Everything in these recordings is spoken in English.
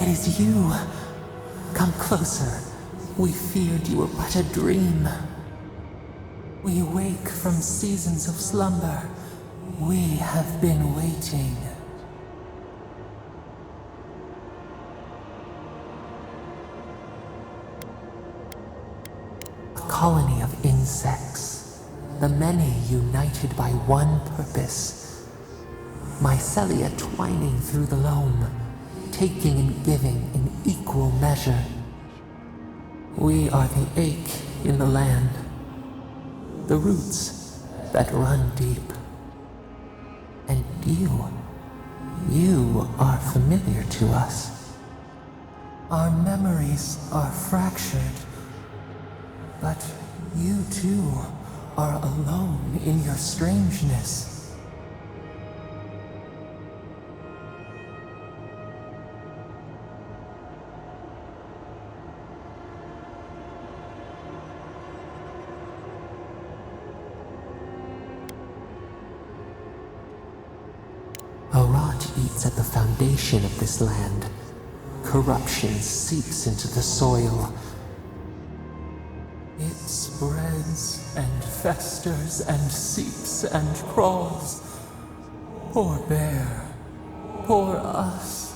It is you. Come closer. We feared you were but a dream. We wake from seasons of slumber. We have been waiting. A colony of insects, the many united by one purpose. Mycelia twining through the loam, taking and giving in equal measure. We are the ache in the land, the roots that run deep. And you are familiar to us. Our memories are fractured, but you too are alone in your strangeness. A rot eats at the foundation of this land. Corruption seeps into the soil. It spreads and festers and seeps and crawls. Poor bear, poor us,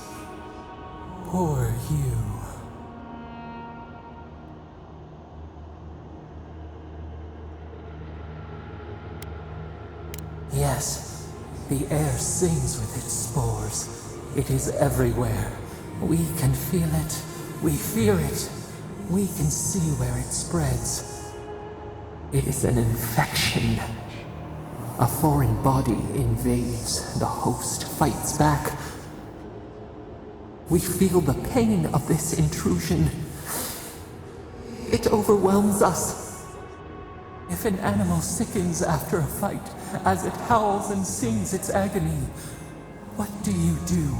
poor you. Yes. The air sings with its spores. It is everywhere. We can feel it. We fear it. We can see where it spreads. It is an infection. A foreign body invades. The host fights back. We feel the pain of this intrusion. It overwhelms us. If an animal sickens after a fight, as it howls and sings its agony, what do you do?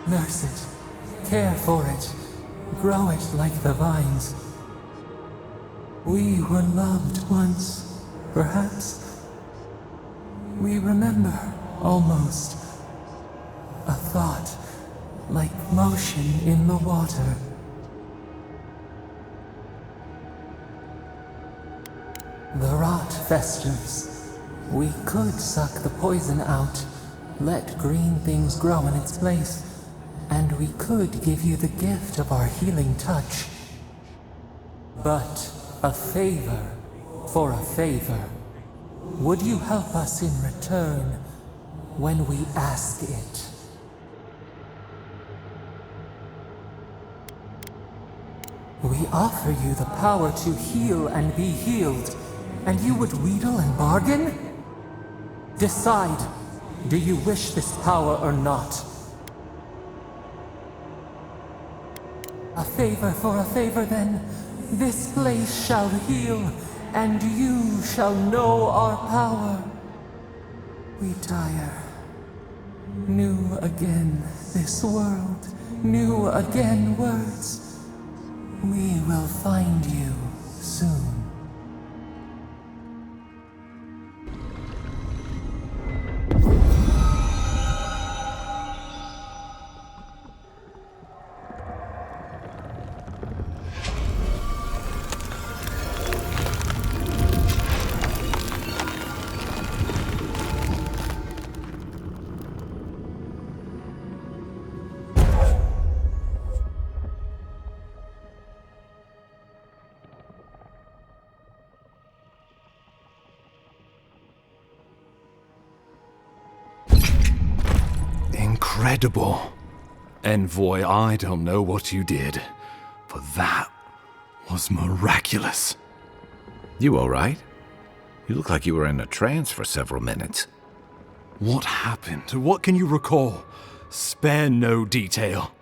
Nurse it, care for it, grow it like the vines. We were loved once, perhaps. We remember, almost. A thought, like motion in the water. The rot festers. We could suck the poison out, let green things grow in its place, and we could give you the gift of our healing touch. But a favor for a favor. Would you help us in return when we ask it? We offer you the power to heal and be healed, and you would wheedle and bargain? Decide, do you wish this power or not? A favor for a favor then. This place shall heal, and you shall know our power. We tire. New again this world, new again words. We will find you soon. Incredible. Envoy, I don't know what you did, but that was miraculous. You all right? You look like you were in a trance for several minutes. What happened? What can you recall? Spare no detail.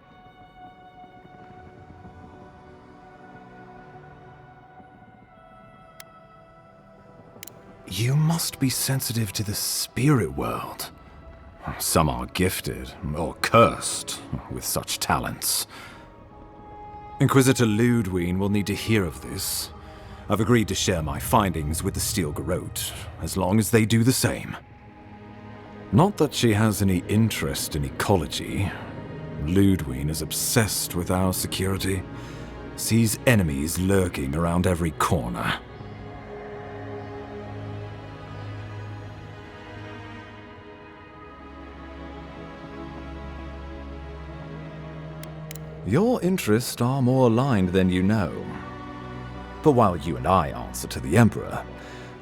You must be sensitive to the spirit world. Some are gifted, or cursed, with such talents. Inquisitor Ludwine will need to hear of this. I've agreed to share my findings with the Steel Garrote, as long as they do the same. Not that she has any interest in ecology. Ludwine is obsessed with our security, sees enemies lurking around every corner. Your interests are more aligned than you know. But while you and I answer to the Emperor,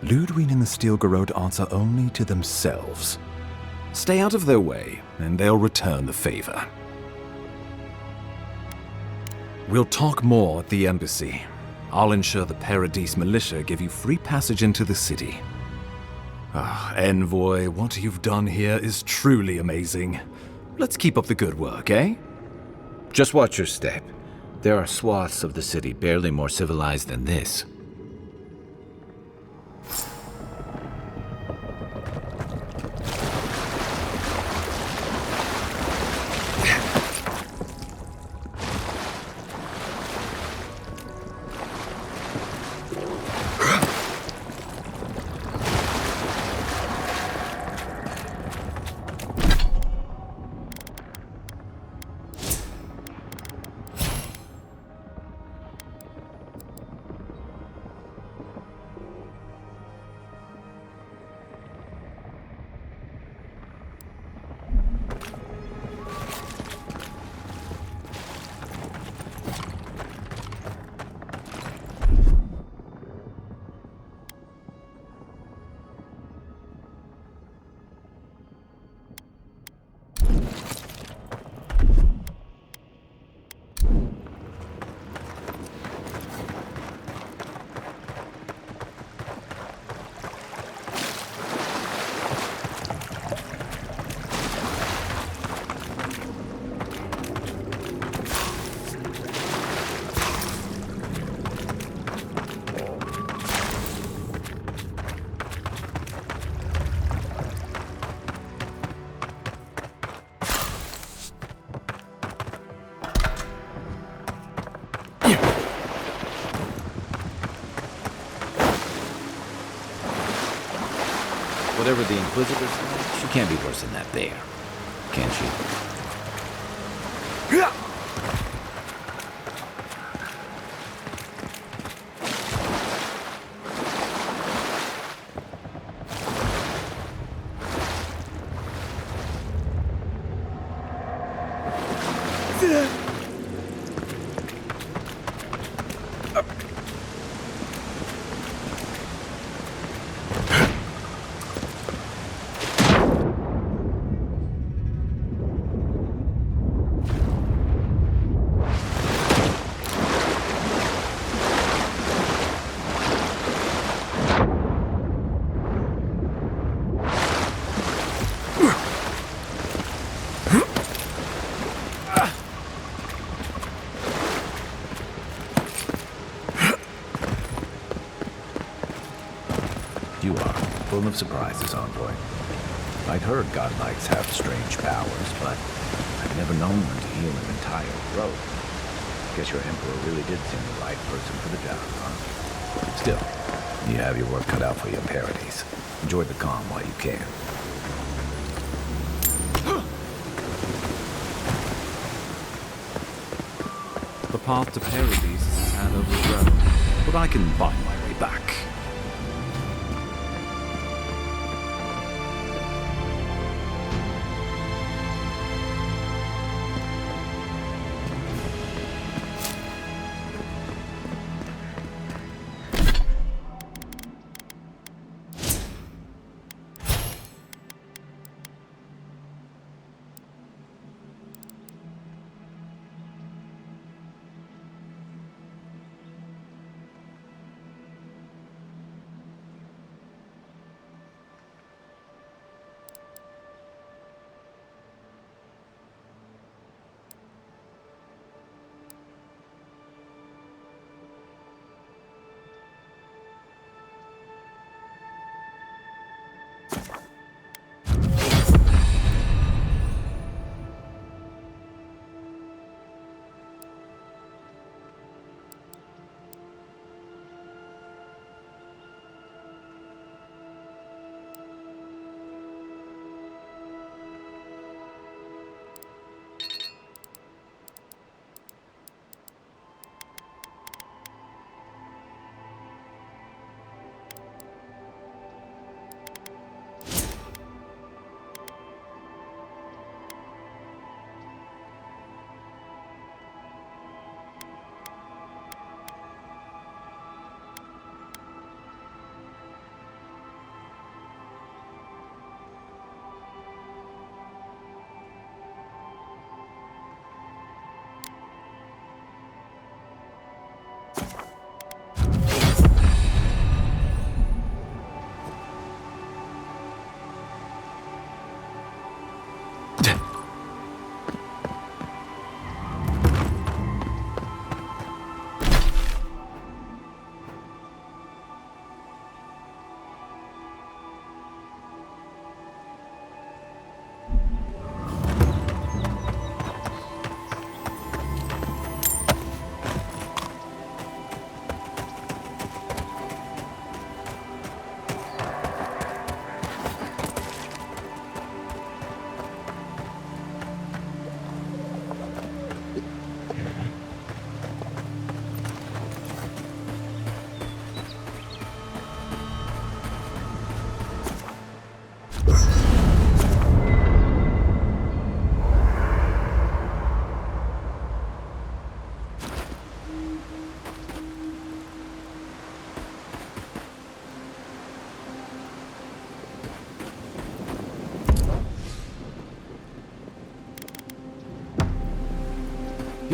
Ludwine and the Steel Garrote answer only to themselves. Stay out of their way, and they'll return the favor. We'll talk more at the embassy. I'll ensure the Paradise militia give you free passage into the city. Envoy, what you've done here is truly amazing. Let's keep up the good work, eh? Just watch your step. There are swaths of the city barely more civilized than this. Whatever the Inquisitor said, she can't be worse than that bear. Can she? You are full of surprises, Envoy. I'd heard godlikes have strange powers, but I've never known them to heal an entire throat. Guess your Emperor really did send the right person for the job, huh? Still, you have your work cut out for your Paradise. Enjoy the calm while you can. The path to Paradise is a tad overgrown, but I can find my way back.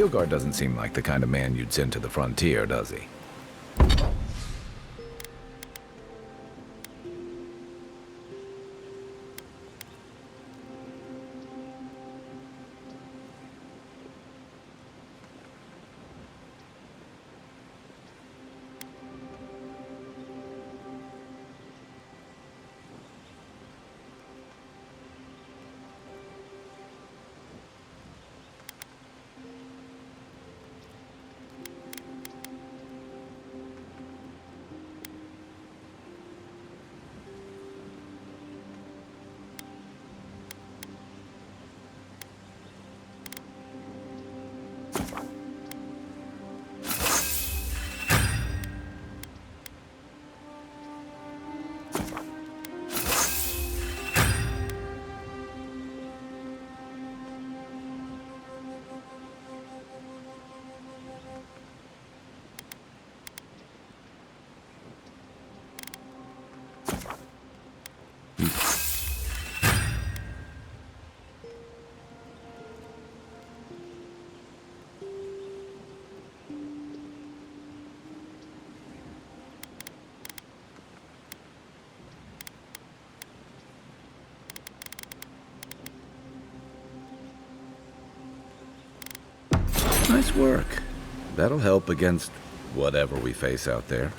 Gilgard doesn't seem like the kind of man you'd send to the frontier, does he? Nice work. That'll help against whatever we face out there.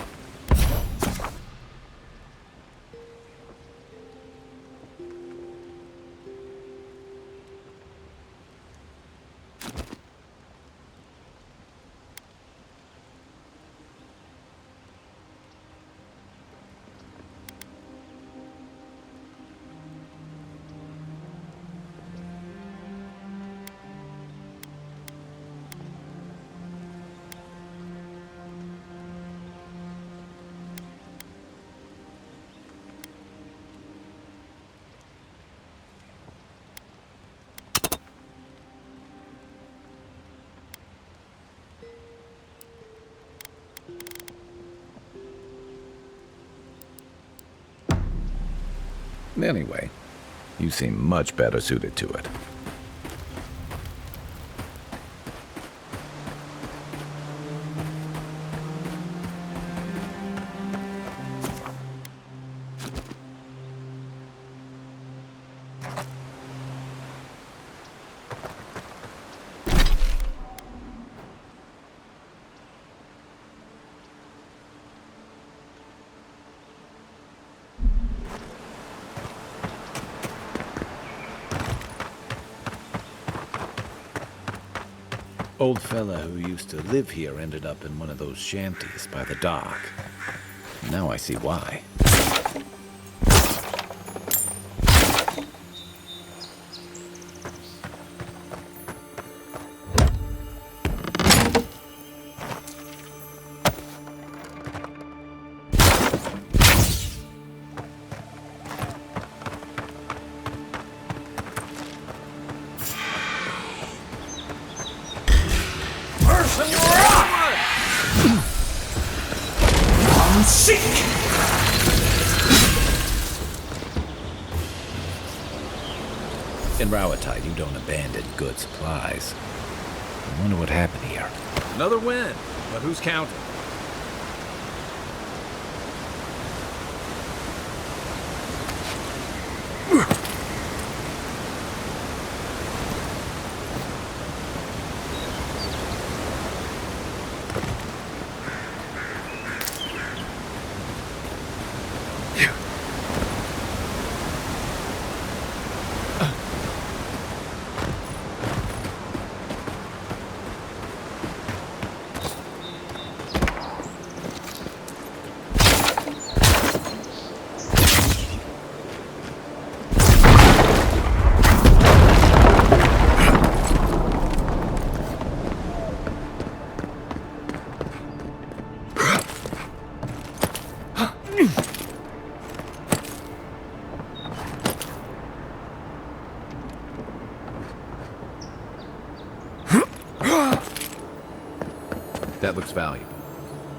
Anyway, you seem much better suited to it. Old fella who used to live here ended up in one of those shanties by the dock. Now I see why. In Rowatide, you don't abandon good supplies. I wonder what happened here. Another win, but who's counting? That looks valuable.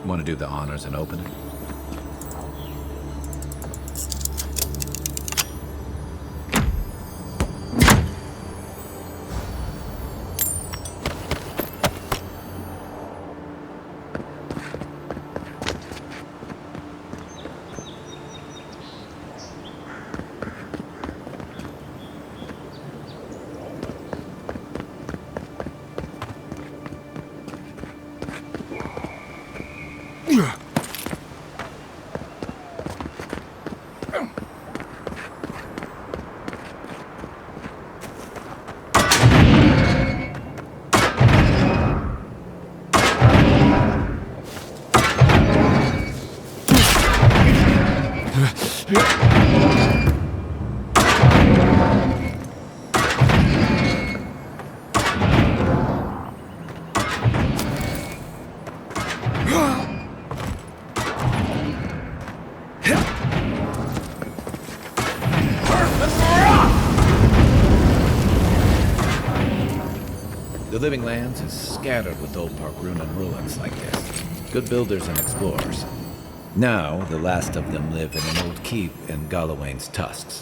Want to do the honors and open it? The Living Lands is scattered with old Parkrunan ruins like this. Good builders and explorers. Now, the last of them live in an old keep in Galawain's tusks.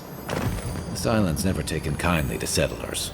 This island's never taken kindly to settlers.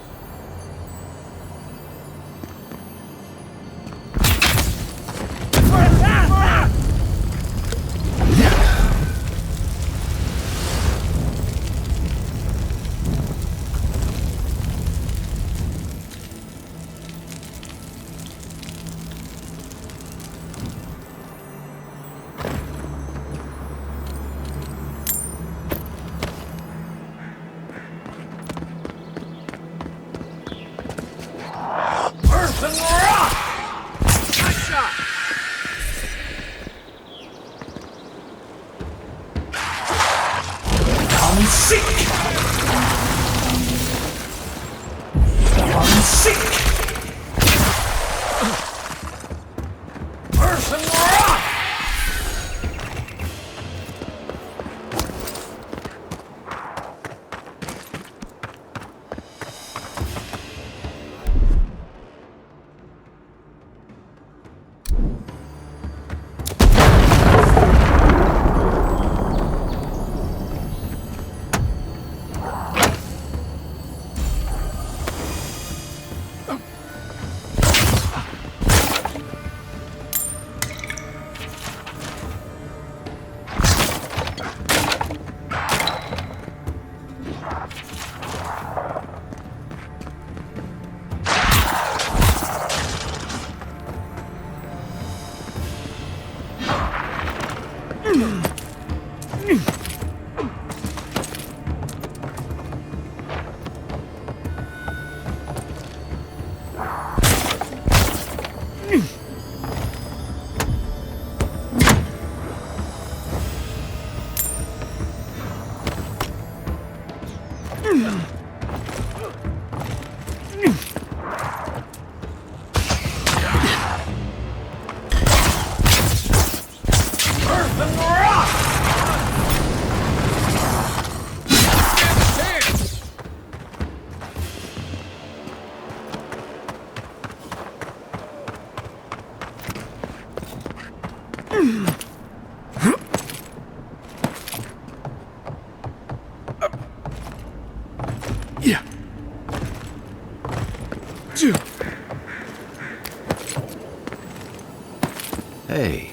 Hey,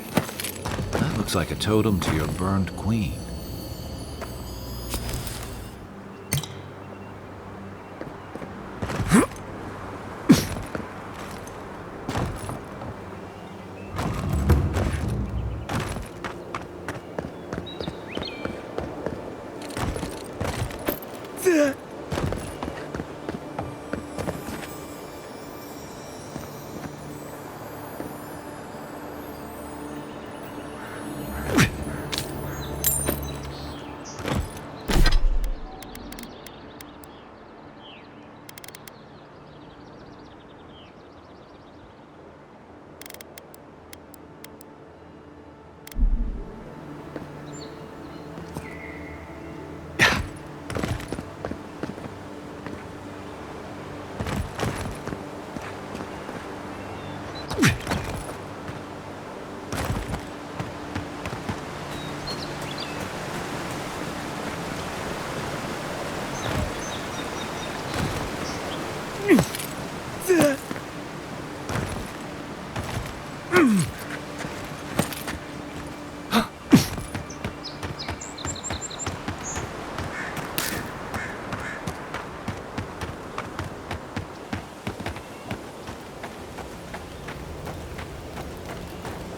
that looks like a totem to your burned queen.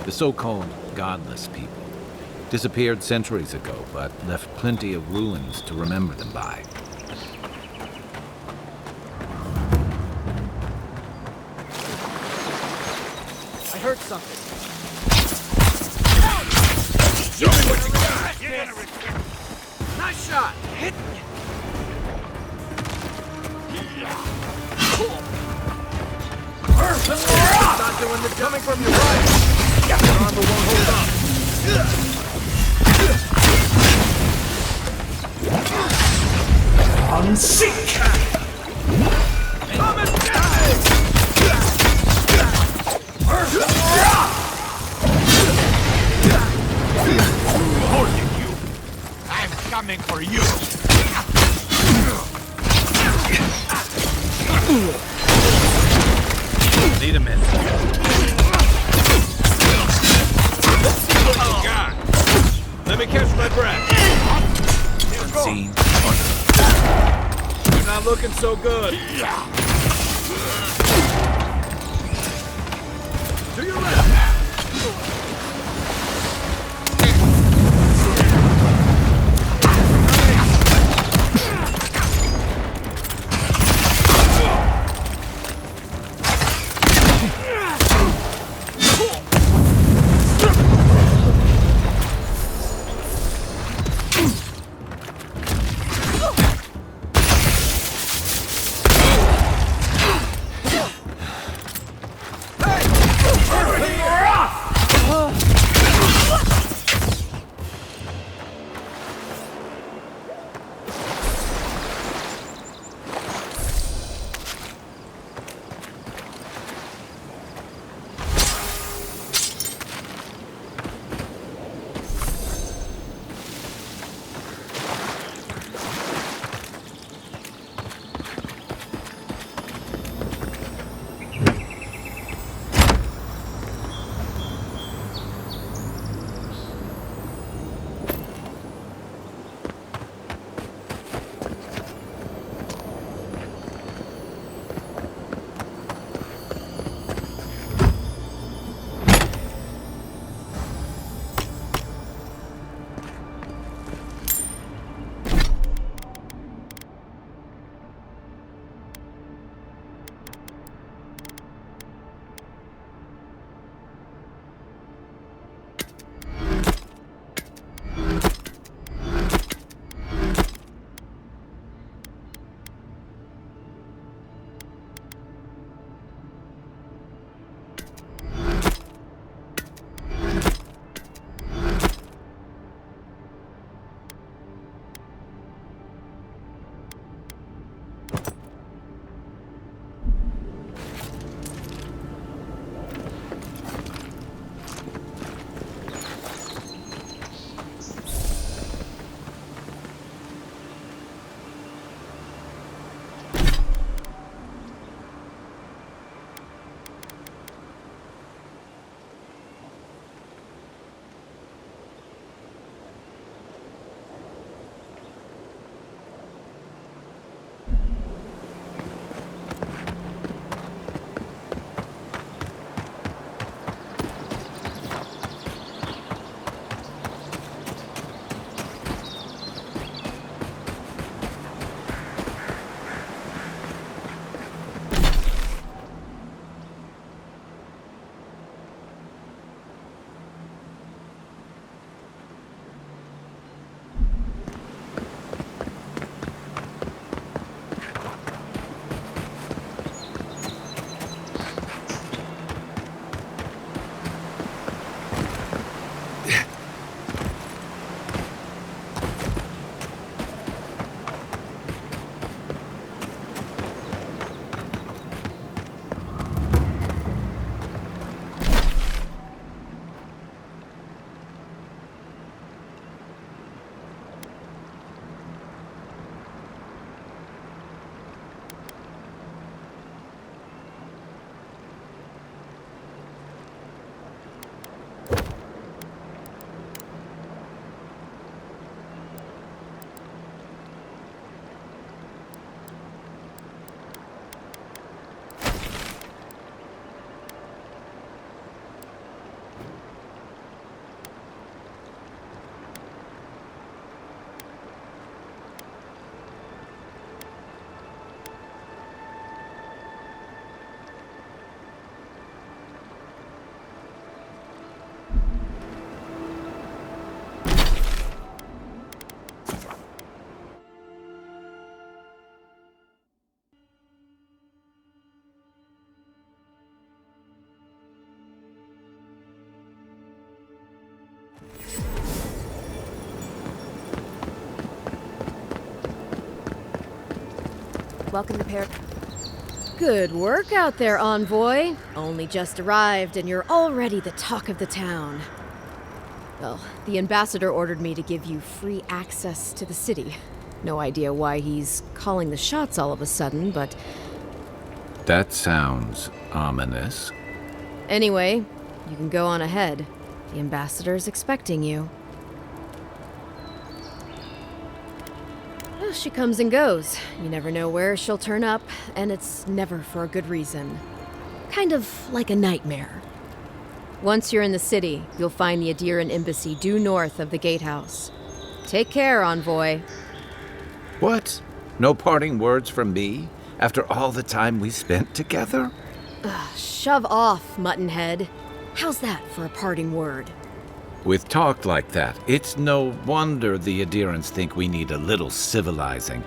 The so-called godless people disappeared centuries ago, but left plenty of ruins to remember them by. I heard something. Show me what you got! shot! Not doing the coming from your right! Your armor won't hold up! Unseek! Come and get You! I'm coming for you! Need a minute. Let's see what you got. Let me catch my breath. Scene. You're not looking so good. To your left. Welcome to Paris. Good work out there, envoy. Only just arrived and you're already the talk of the town. Well, the ambassador ordered me to give you free access to the city. No idea why he's calling the shots all of a sudden, but... That sounds ominous. Anyway, you can go on ahead. The ambassador's expecting you. Well, she comes and goes. You never know where she'll turn up, and it's never for a good reason. Kind of like a nightmare. Once you're in the city, you'll find the Adiran embassy due north of the gatehouse. Take care, envoy. What? No parting words from me? After all the time we spent together? Shove off, Muttonhead. How's that for a parting word? With talk like that, it's no wonder the Adirans think we need a little civilizing.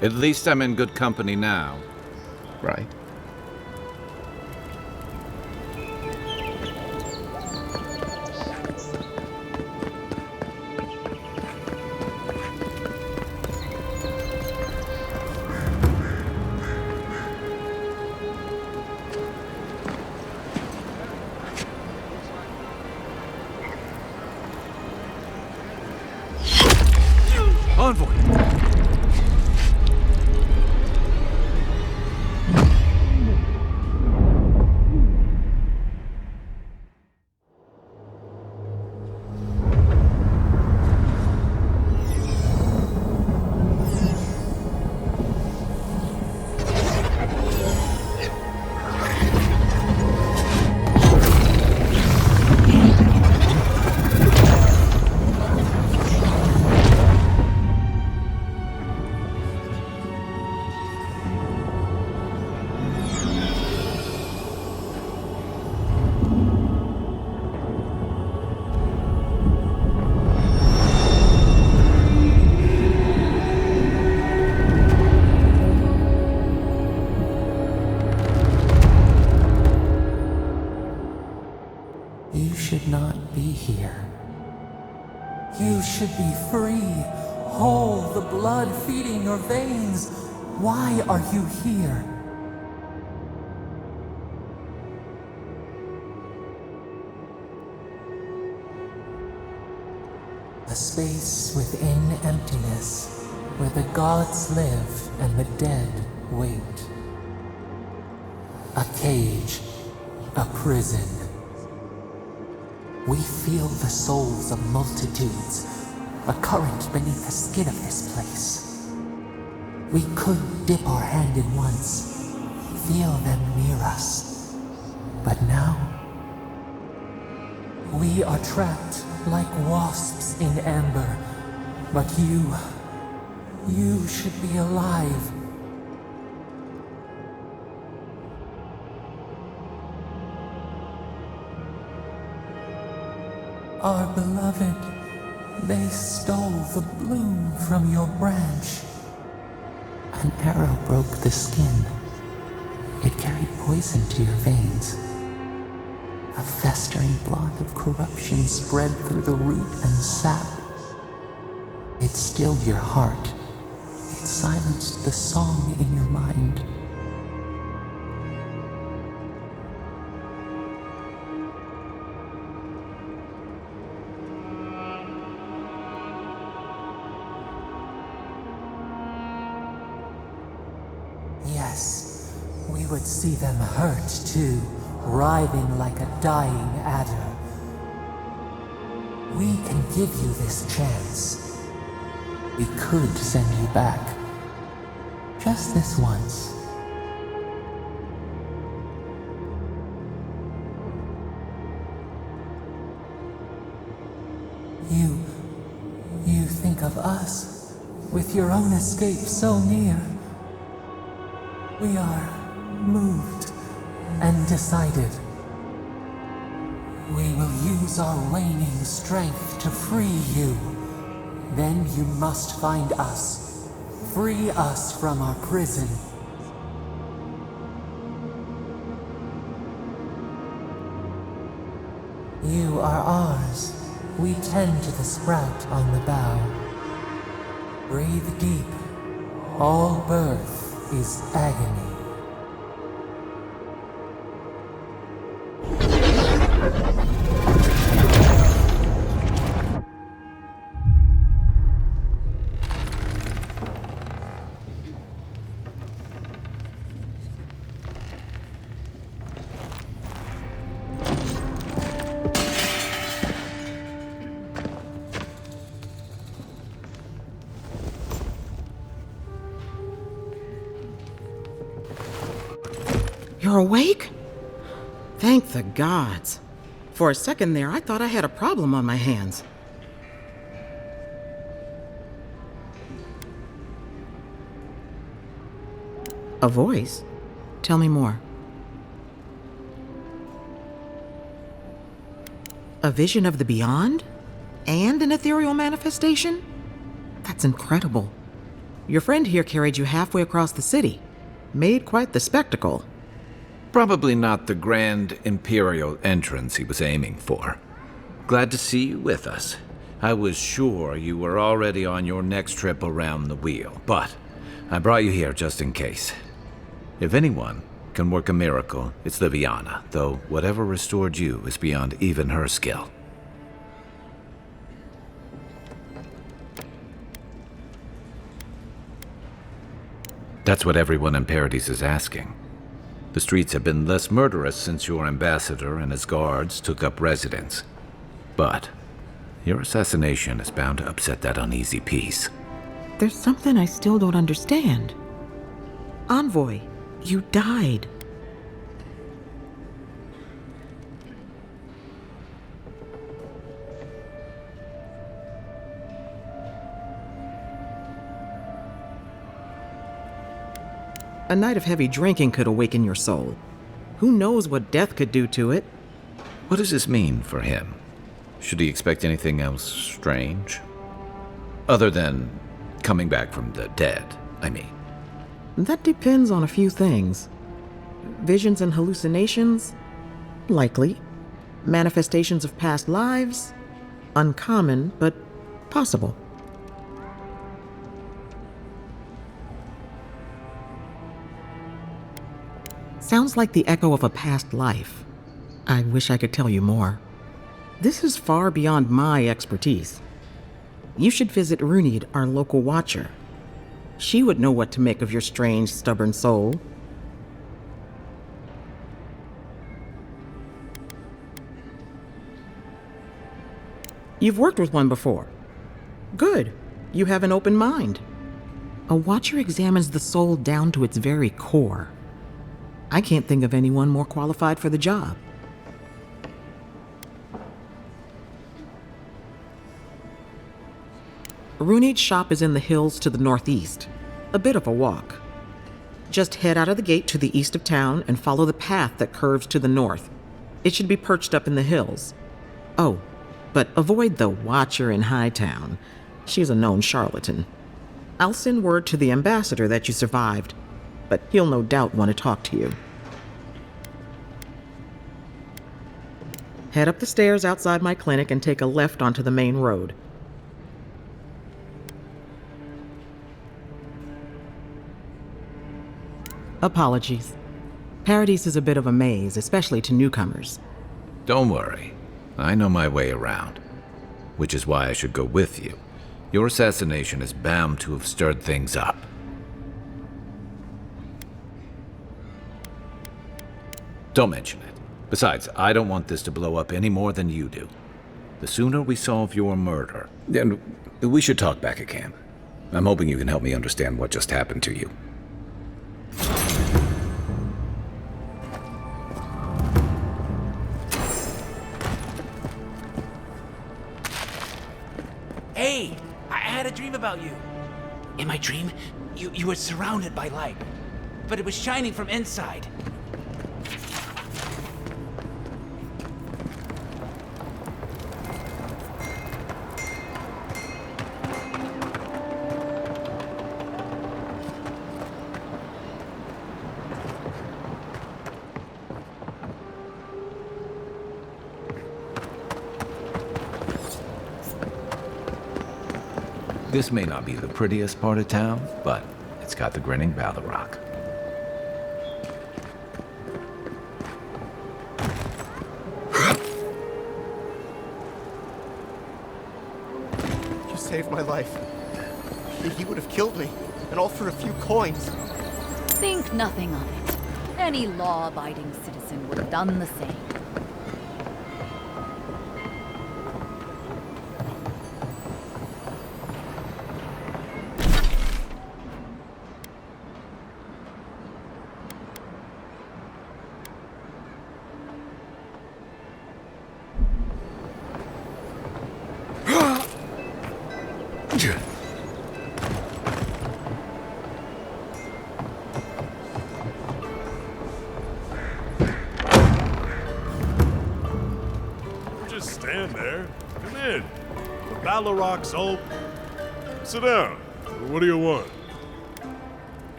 At least I'm in good company now, right? Envoy! You should not be here. You should be free, whole, the blood feeding your veins. Why are you here? A space within emptiness, where the gods live and the dead wait. A cage, a prison. We feel the souls of multitudes, a current beneath the skin of this place. We could dip our hand in once, feel them near us. But now, we are trapped like wasps in amber. But you should be alive. Our beloved, they stole the bloom from your branch. An arrow broke the skin. It carried poison to your veins. A festering blot of corruption spread through the root and sap. It stilled your heart. It silenced the song in your mind. Yes, we would see them hurt too, writhing like a dying adder. We can give you this chance. We could send you back. Just this once. You think of us, with your own escape so near. We are moved and decided. We will use our waning strength to free you. Then you must find us. Free us from our prison. You are ours. We tend to the sprout on the bough. Breathe deep. All birth is agony. You're awake? Thank the gods. For a second there, I thought I had a problem on my hands. A voice? Tell me more. A vision of the beyond? And an ethereal manifestation? That's incredible. Your friend here carried you halfway across the city. Made quite the spectacle. Probably not the grand imperial entrance he was aiming for. Glad to see you with us. I was sure you were already on your next trip around the wheel, but I brought you here just in case. If anyone can work a miracle, it's Liviana, though whatever restored you is beyond even her skill. That's what everyone in Paradise is asking. The streets have been less murderous since your ambassador and his guards took up residence. But your assassination is bound to upset that uneasy peace. There's something I still don't understand. Envoy, you died. A night of heavy drinking could awaken your soul. Who knows what death could do to it? What does this mean for him? Should he expect anything else strange? Other than coming back from the dead, I mean. That depends on a few things. Visions and hallucinations? Likely. Manifestations of past lives? Uncommon, but possible. Sounds like the echo of a past life. I wish I could tell you more. This is far beyond my expertise. You should visit Runid, our local watcher. She would know what to make of your strange, stubborn soul. You've worked with one before. Good. You have an open mind. A watcher examines the soul down to its very core. I can't think of anyone more qualified for the job. Runid's shop is in the hills to the northeast. A bit of a walk. Just head out of the gate to the east of town and follow the path that curves to the north. It should be perched up in the hills. Oh, but avoid the Watcher in Hightown. She's a known charlatan. I'll send word to the ambassador that you survived, but he'll no doubt want to talk to you. Head up the stairs outside my clinic and take a left onto the main road. Apologies. Paradise is a bit of a maze, especially to newcomers. Don't worry. I know my way around. Which is why I should go with you. Your assassination is bound to have stirred things up. Don't mention it. Besides, I don't want this to blow up any more than you do. The sooner we solve your murder... Then we should talk back at camp. I'm hoping you can help me understand what just happened to you. Hey, I had a dream about you. In my dream, you were surrounded by light, but it was shining from inside. This may not be the prettiest part of town, but It's got the grinning Balrog. You saved my life. He would have killed me, and all for a few coins. Think nothing of it. Any law-abiding citizen would have done the same. Just stand there. Come in. The Balrog's open. Sit down. What do you want?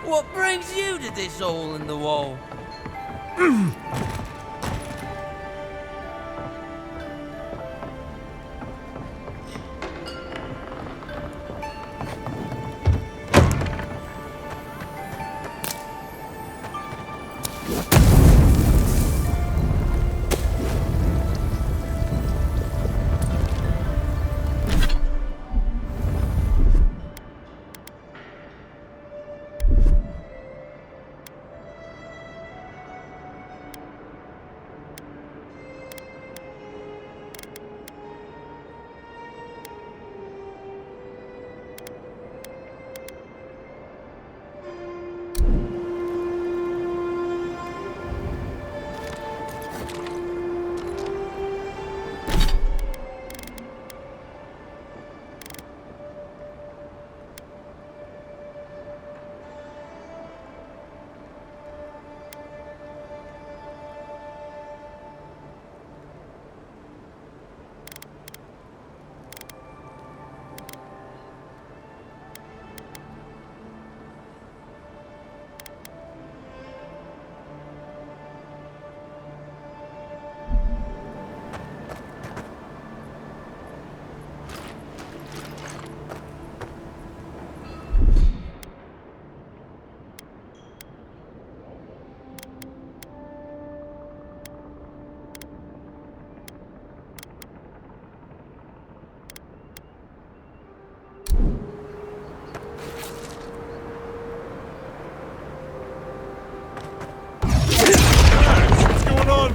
What brings you to this hole in the wall?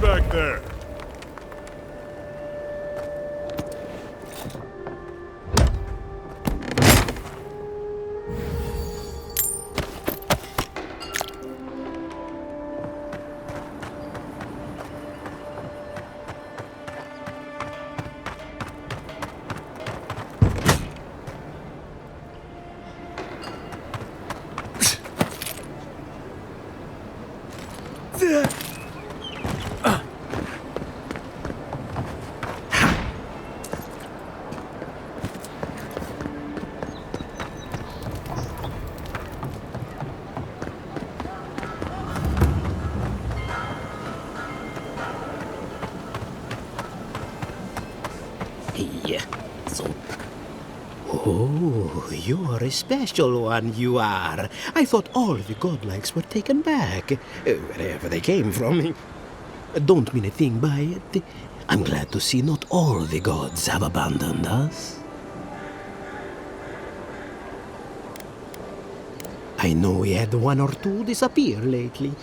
Back there. Oh, you are a special one, you are. I thought all the godlikes were taken back, wherever they came from. Don't mean a thing by it. I'm glad to see not all the gods have abandoned us. I know we had one or two disappear lately.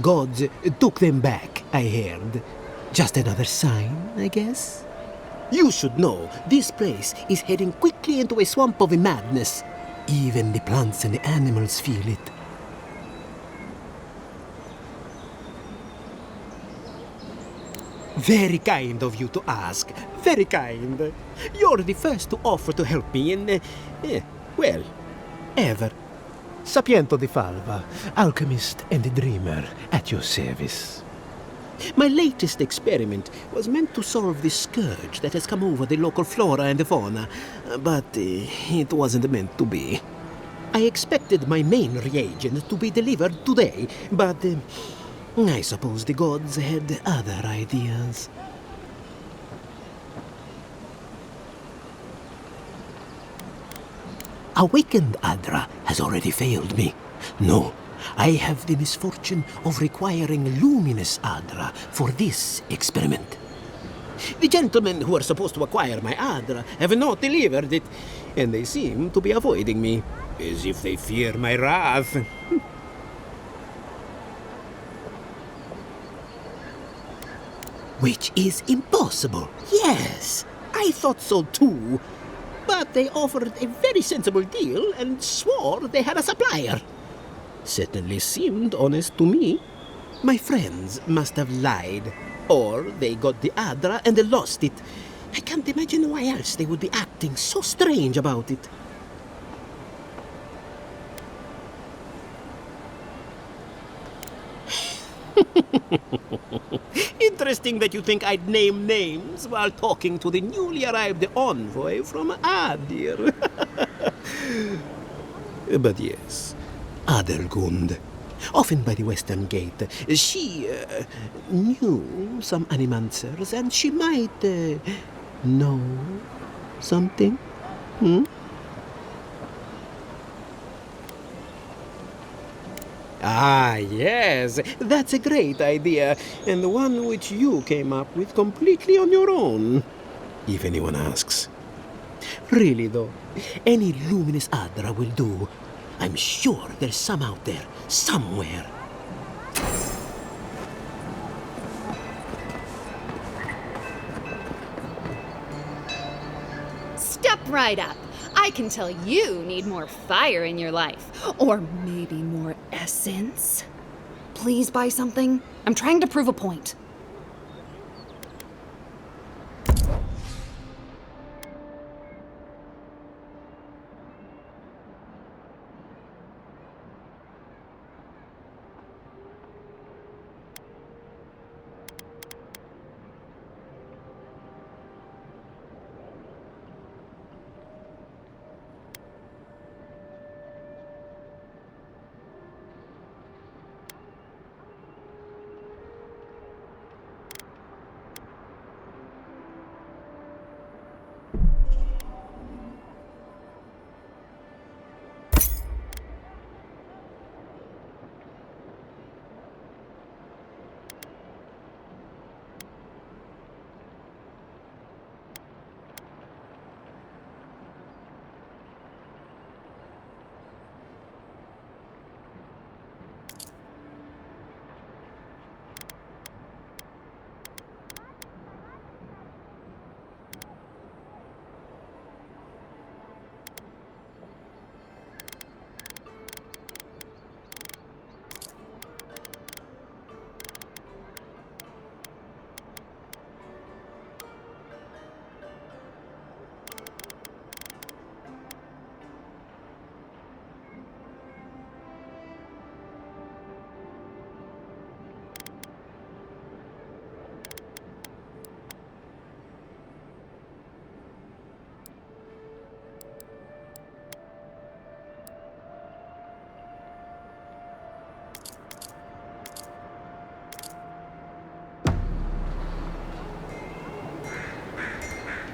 Gods took them back, I heard. Just another sign, I guess? You should know, this place is heading quickly into a swamp of madness. Even the plants and the animals feel it. Very kind of you to ask. Very kind. You're the first to offer to help me in, well, ever. Sapiento di Falva, alchemist and dreamer, at your service. My latest experiment was meant to solve the scourge that has come over the local flora and fauna, but it wasn't meant to be. I expected my main reagent to be delivered today, but I suppose the gods had other ideas. Awakened Adra has already failed me. No, I have the misfortune of requiring luminous Adra for this experiment. The gentlemen who are supposed to acquire my Adra have not delivered it, and they seem to be avoiding me, as if they fear my wrath. Which is impossible. Yes, I thought so too. But they offered a very sensible deal and swore they had a supplier. Certainly seemed honest to me. My friends must have lied. Or they got the Adra and they lost it. I can't imagine why else they would be acting so strange about it. Interesting that you think I'd name names while talking to the newly arrived envoy from Adir. But yes, Adelgund, often by the western gate, she knew some animancers and she might know something. Ah, yes, that's a great idea, and one which you came up with completely on your own, if anyone asks. Really, though, any luminous Adra will do. I'm sure there's some out there, somewhere. Step right up. I can tell you need more fire in your life. Or maybe more essence. Please buy something. I'm trying to prove a point.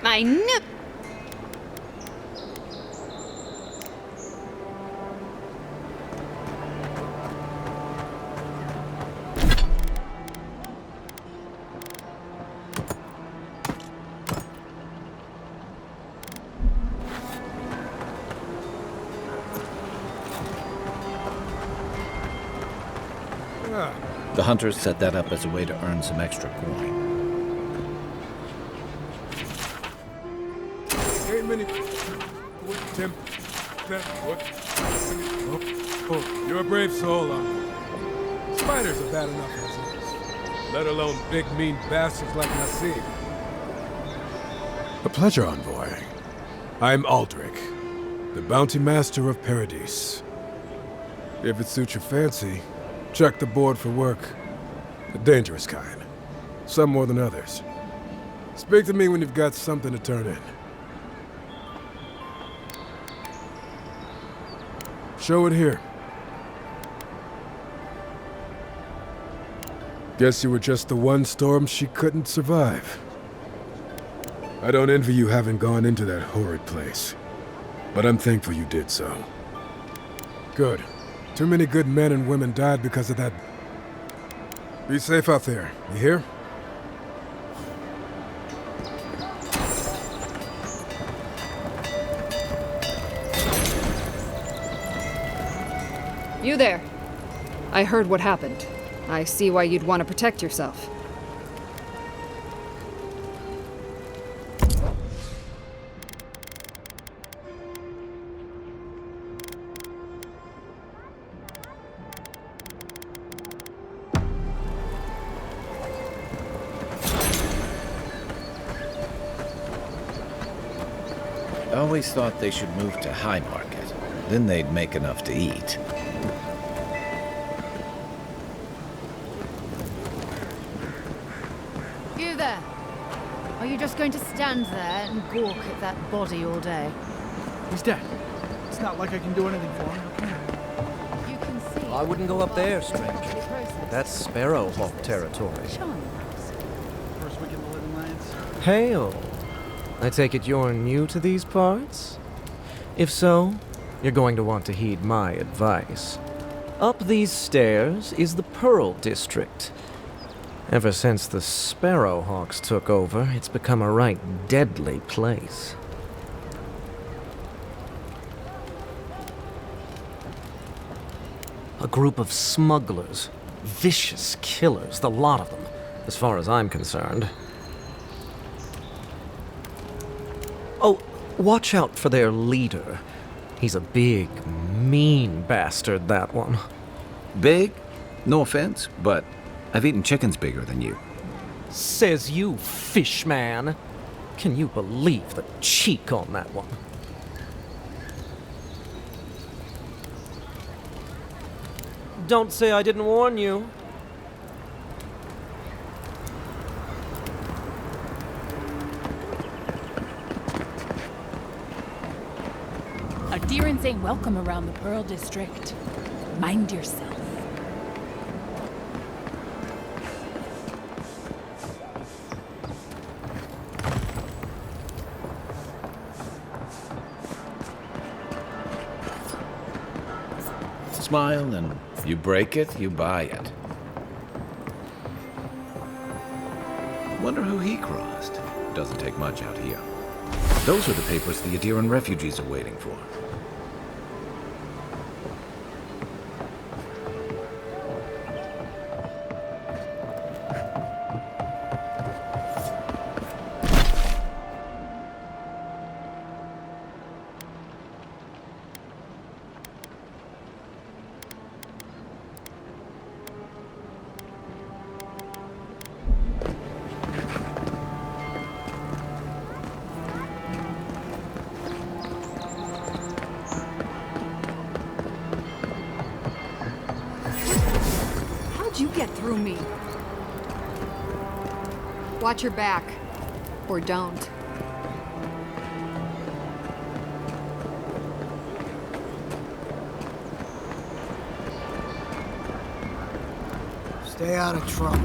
I knew... The hunters set that up as a way to earn some extra coin. Ain't many. Tim. What? Oh, you're a brave soul, Uncle. Spiders are bad enough as is, let alone big, mean bastards like Nasib. A pleasure, envoy. I'm Aldrich, the bounty master of Paradise. If it suits your fancy, check the board for work. The dangerous kind. Some more than others. Speak to me when you've got something to turn in. Show it here. Guess you were just the one storm she couldn't survive. I don't envy you having gone into that horrid place, but I'm thankful you did so. Good. Too many good men and women died because of that. Be safe out there, you hear? You there. I heard what happened. I see why you'd want to protect yourself. I always thought they should move to High Market. Then they'd make enough to eat. You there. Are you just going to stand there and gawk at that body all day? He's dead. It's not like I can do anything for him, can I? You can see. I wouldn't go up there, stranger. That's Sparrowhawk territory. First week in the Living Lands. Hail! I take it you're new to these parts? If so, you're going to want to heed my advice. Up these stairs is the Pearl District. Ever since the Sparrowhawks took over, it's become a right deadly place. A group of smugglers, vicious killers, the lot of them, as far as I'm concerned. Oh, watch out for their leader. He's a big, mean bastard, that one. Big? No offense, but I've eaten chickens bigger than you. Says you, fish man. Can you believe the cheek on that one? Don't say I didn't warn you. Adherents ain't welcome around the Pearl District. Mind yourself. Smile, and you break it, you buy it. Wonder who he crossed. Doesn't take much out here. Those are the papers the Adiran refugees are waiting for. How'd you get through me? Watch your back. Or don't. Stay out of trouble.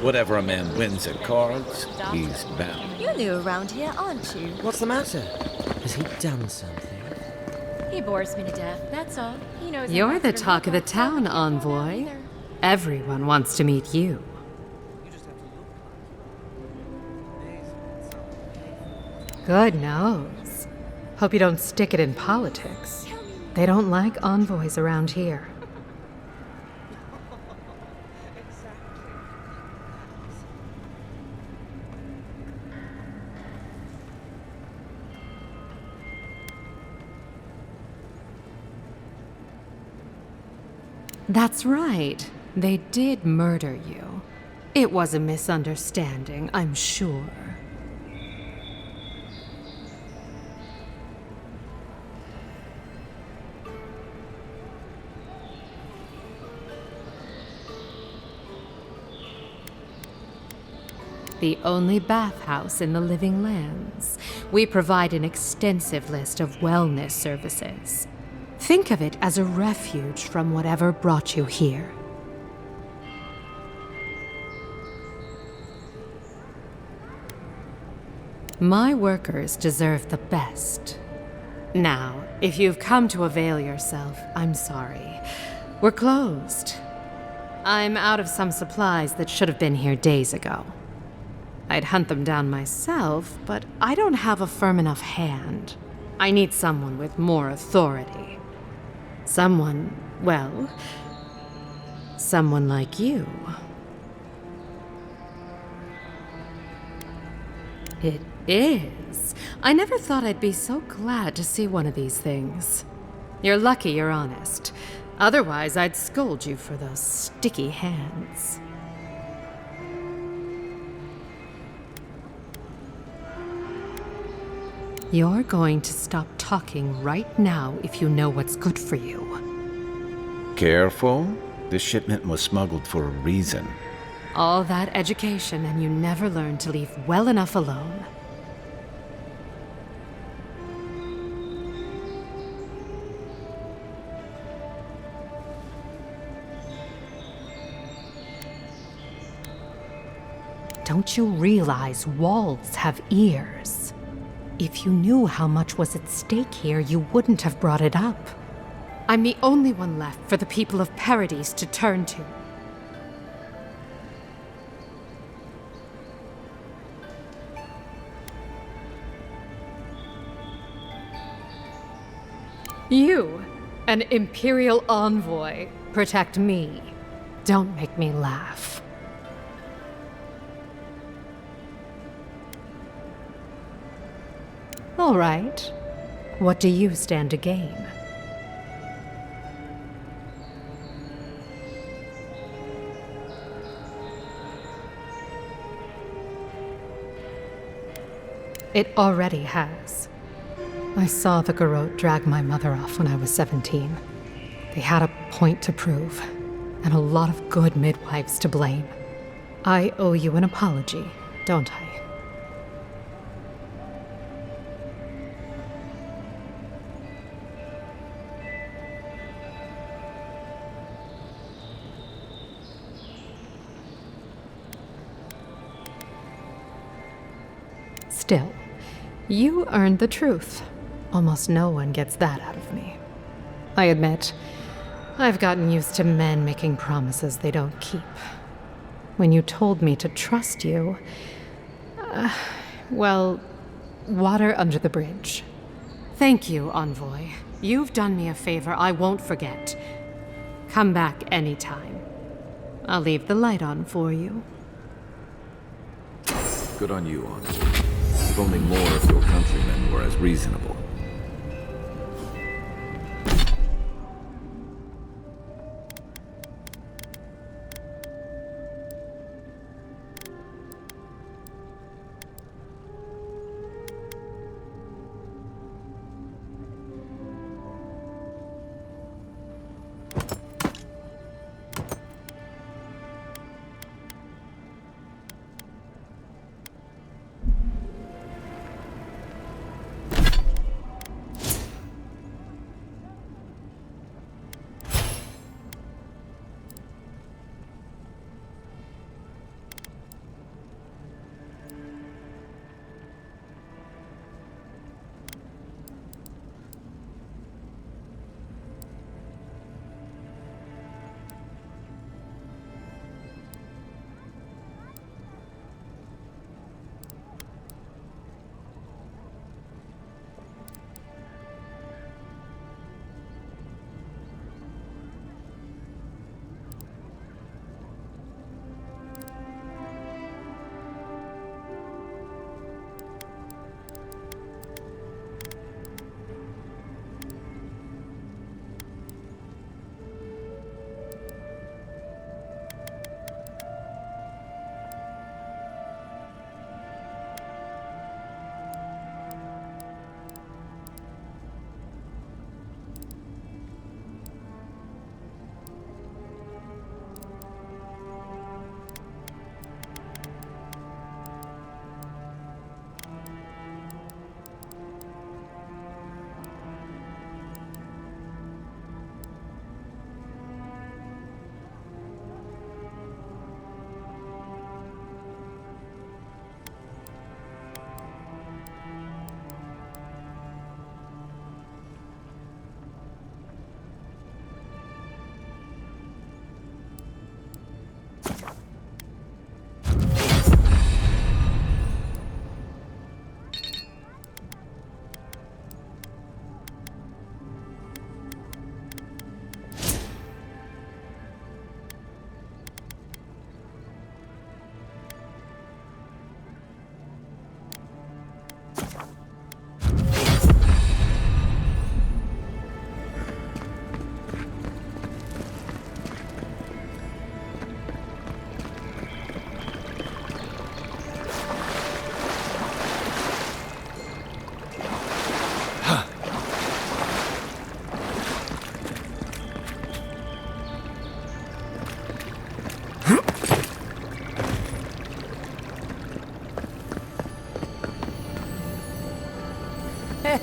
Whatever a man wins at cards, he's bound. You're new around here, aren't you? What's the matter? Has he done something? He bores me to death, that's all. He knows You're the talk of the town, Envoy. Everyone wants to meet you. Good nose. Hope you don't stick it in politics. They don't like envoys around here. That's right. They did murder you. It was a misunderstanding, I'm sure. The only bathhouse in the Living Lands. We provide an extensive list of wellness services. Think of it as a refuge from whatever brought you here. My workers deserve the best. Now, if you've come to avail yourself, I'm sorry. We're closed. I'm out of some supplies that should have been here days ago. I'd hunt them down myself, but I don't have a firm enough hand. I need someone with more authority. Someone, well, someone like you. It is. I never thought I'd be so glad to see one of these things. You're lucky you're honest. Otherwise, I'd scold you for those sticky hands. You're going to stop talking right now if you know what's good for you. Careful. This shipment was smuggled for a reason. All that education and you never learned to leave well enough alone. Don't you realize walls have ears? If you knew how much was at stake here, you wouldn't have brought it up. I'm the only one left for the people of Paradise to turn to. You, an Imperial envoy, protect me. Don't make me laugh. All right. What do you stand to gain? It already has. I saw the Garrote drag my mother off when I was 17. They had a point to prove, and a lot of good midwives to blame. I owe you an apology, don't I? Still, you earned the truth. Almost no one gets that out of me. I admit, I've gotten used to men making promises they don't keep. When you told me to trust you, well, water under the bridge. Thank you, Envoy. You've done me a favor I won't forget. Come back anytime. I'll leave the light on for you. Good on you, Envoy. If only more of your countrymen were as reasonable.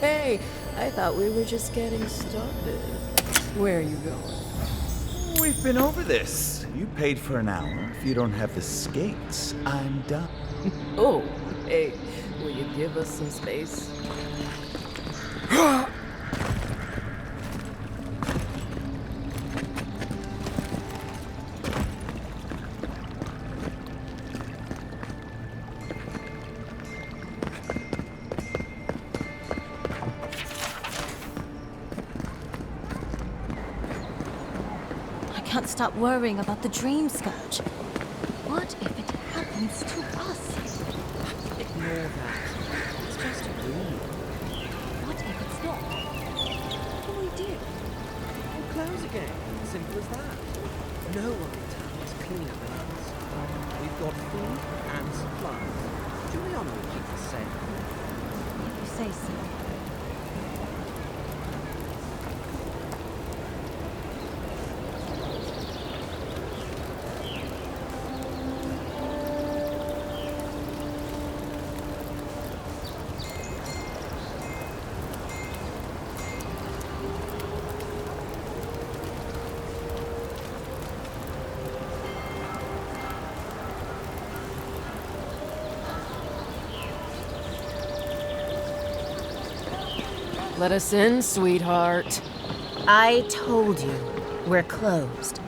Hey, I thought we were just getting started. Where are you going? We've been over this. You paid for an hour. If you don't have the skates, I'm done. Oh, hey, will you give us some space? I can't stop worrying about the dream scourge. What if it happens to us? Ignore that. It's just a dream. What if it's not? What do we do? We'll close again. Simple as that. No one in town is cleaner than us. We've got food and supplies. Juliana will keep us safe. If you say so. Let us in, sweetheart. I told you, we're closed.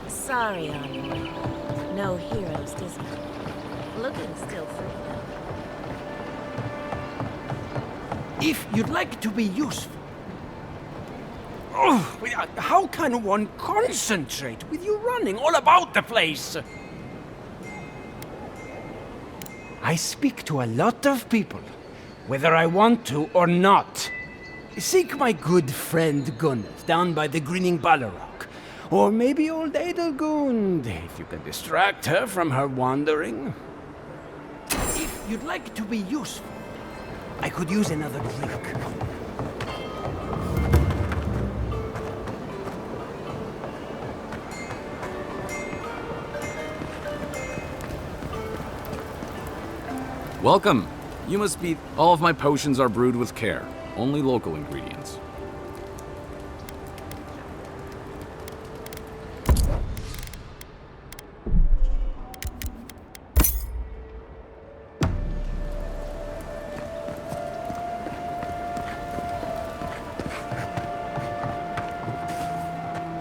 Sorry, Envoy. No heroes, Disney. Looking still free, though. If you'd like to be useful. Oh, how can one concentrate with you running all about the place? I speak to a lot of people, whether I want to or not. Seek my good friend Gunneth down by the grinning Balrog. Or maybe old Edelgund, if you can distract her from her wandering. If you'd like to be useful, I could use another drink. Welcome. You must be... All of my potions are brewed with care. Only local ingredients.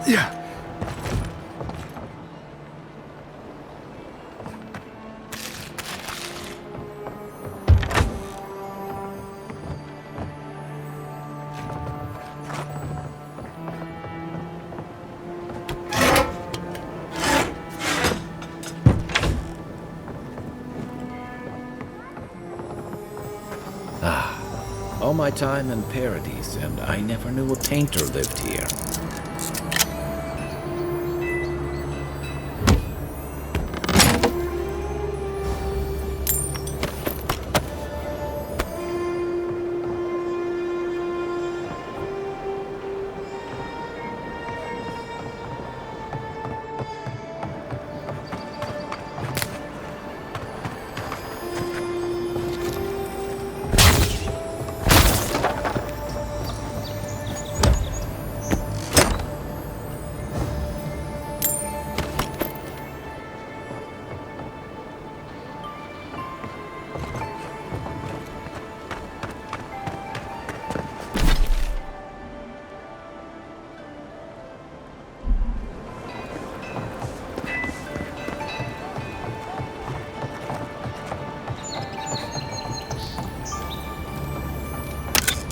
Yeah. All my time in Paradise, and I never knew a painter lived here.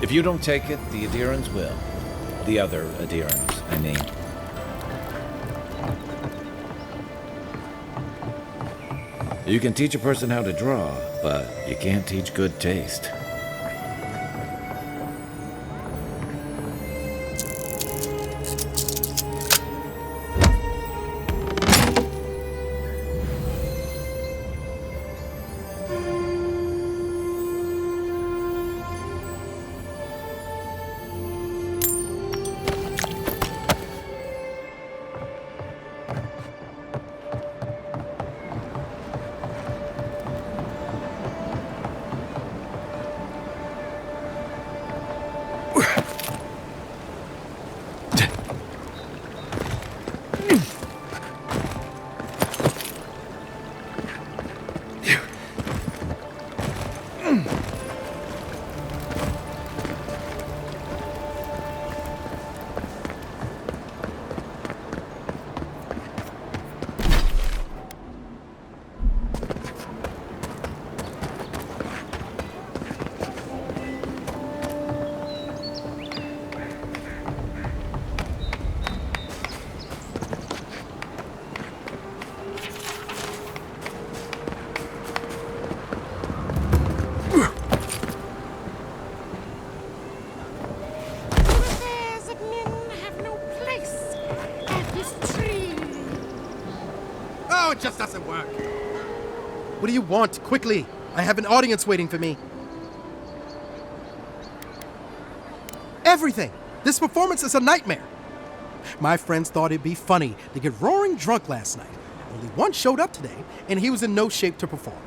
If you don't take it, the Adirans will. The other Adirans, I mean. You can teach a person how to draw, but you can't teach good taste. it just doesn't work. What do you want? Quickly! I have an audience waiting for me. Everything! This performance is a nightmare. My friends thought it'd be funny to get roaring drunk last night. Only one showed up today, and he was in no shape to perform.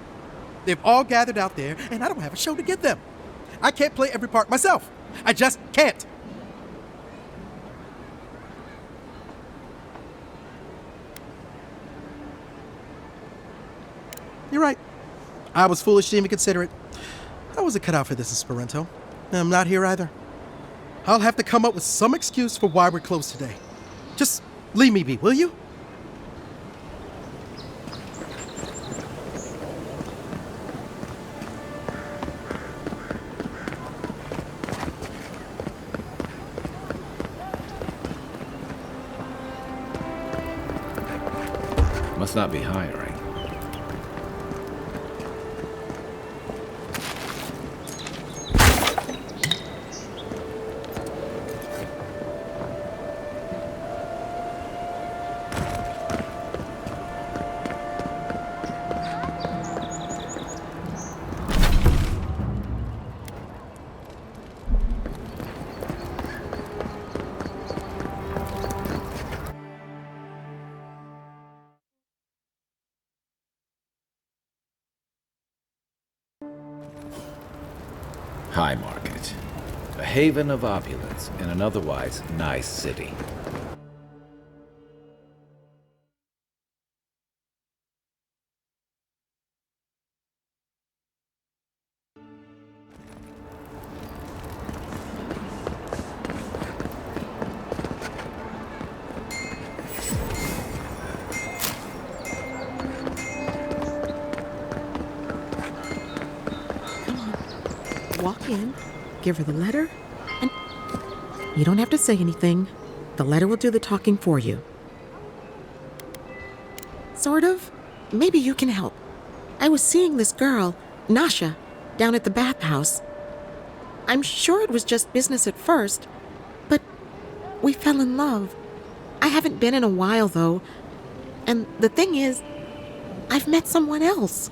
They've all gathered out there, and I don't have a show to give them. I can't play every part myself. I just can't. You're right. I was foolish to even consider it. I wasn't cut out for this Esperanto. And I'm not here either. I'll have to come up with some excuse for why we're closed today. Just leave me be, will you? Must not be hiring. High Market. A haven of opulence in an otherwise nice city. Walk in, give her the letter, and you don't have to say anything. The letter will do the talking for you. Sort of. Maybe you can help. I was seeing this girl, Nasha, down at the bathhouse. I'm sure it was just business at first, but we fell in love. I haven't been in a while, though. And the thing is, I've met someone else.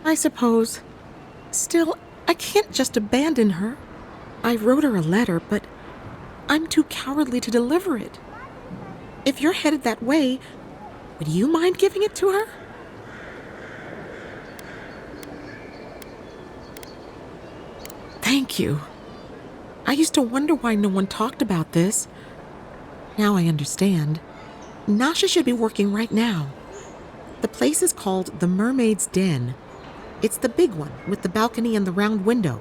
I suppose. Still, I can't just abandon her. I wrote her a letter, but I'm too cowardly to deliver it. If you're headed that way, would you mind giving it to her? Thank you. I used to wonder why no one talked about this. Now I understand. Nasha should be working right now. The place is called the Mermaid's Den. It's the big one with the balcony and the round window.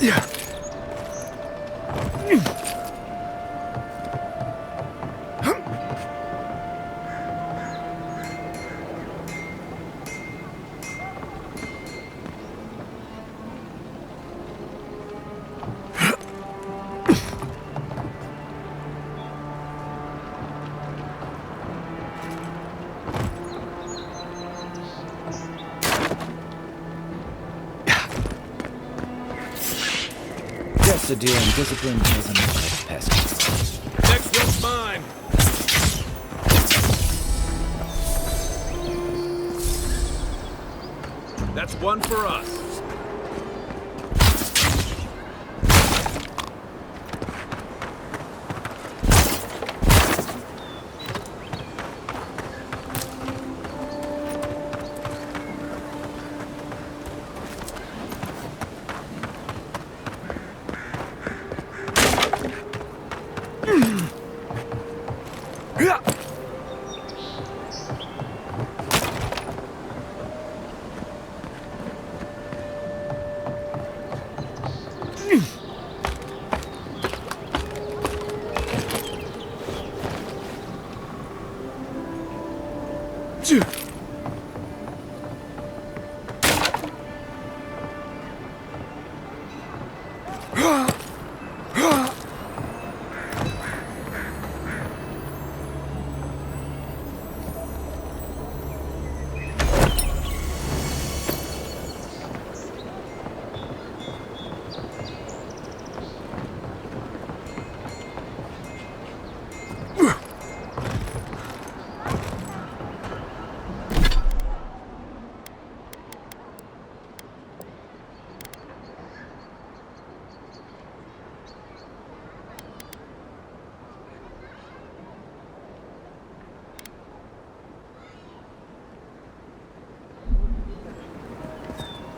Yeah. Just a deal in discipline doesn't have pests. Next one's mine. That's one for us.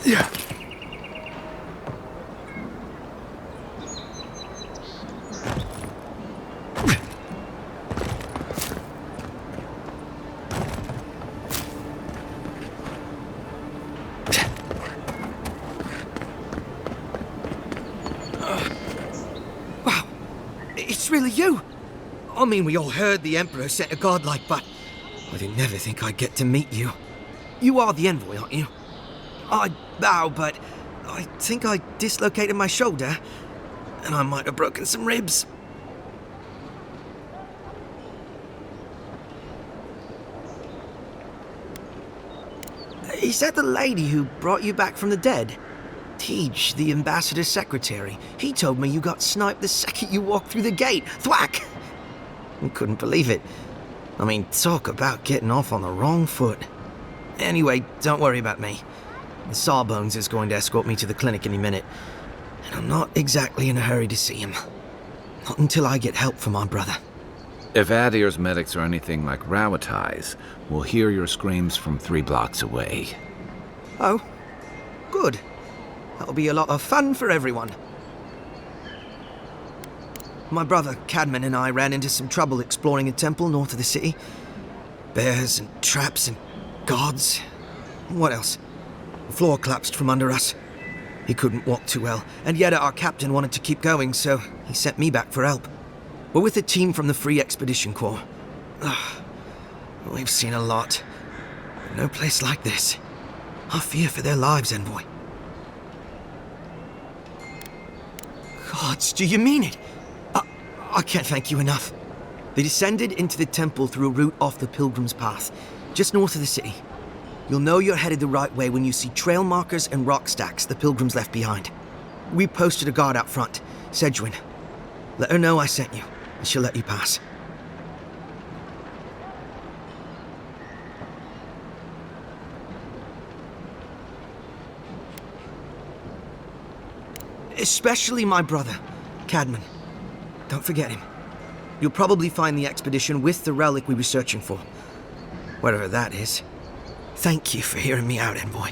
Yeah. Wow, it's really you. I mean, we all heard the Emperor sent a godlike, but I didn't never think I'd get to meet you. You are the envoy, aren't you? I bow, but I think I dislocated my shoulder, and I might have broken some ribs. Is that the lady who brought you back from the dead? Tej, the ambassador's secretary. He told me you got sniped the second you walked through the gate. Thwack! I couldn't believe it. I mean, talk about getting off on the wrong foot. Anyway, don't worry about me. The Sawbones is going to escort me to the clinic any minute, and I'm not exactly in a hurry to see him. Not until I get help from my brother. If Adir's medics are anything like Rowatai's, we'll hear your screams from 3 blocks away. Oh, good. That'll be a lot of fun for everyone. My brother, Cadman, and I ran into some trouble exploring a temple north of the city. Bears and traps and guards. What else? The floor collapsed from under us. He couldn't walk too well, and yet our captain wanted to keep going, so he sent me back for help. We're with a team from the Free Expedition Corps. We've seen a lot. No place like this. I fear for their lives, Envoy. Gods, do you mean it? I can't thank you enough. They descended into the temple through a route off the Pilgrim's Path, just north of the city. You'll know you're headed the right way when you see trail markers and rock stacks the Pilgrims left behind. We posted a guard out front, Sedgwin. Let her know I sent you, and she'll let you pass. Especially my brother, Cadman. Don't forget him. You'll probably find the expedition with the relic we were searching for. Whatever that is. Thank you for hearing me out, Envoy.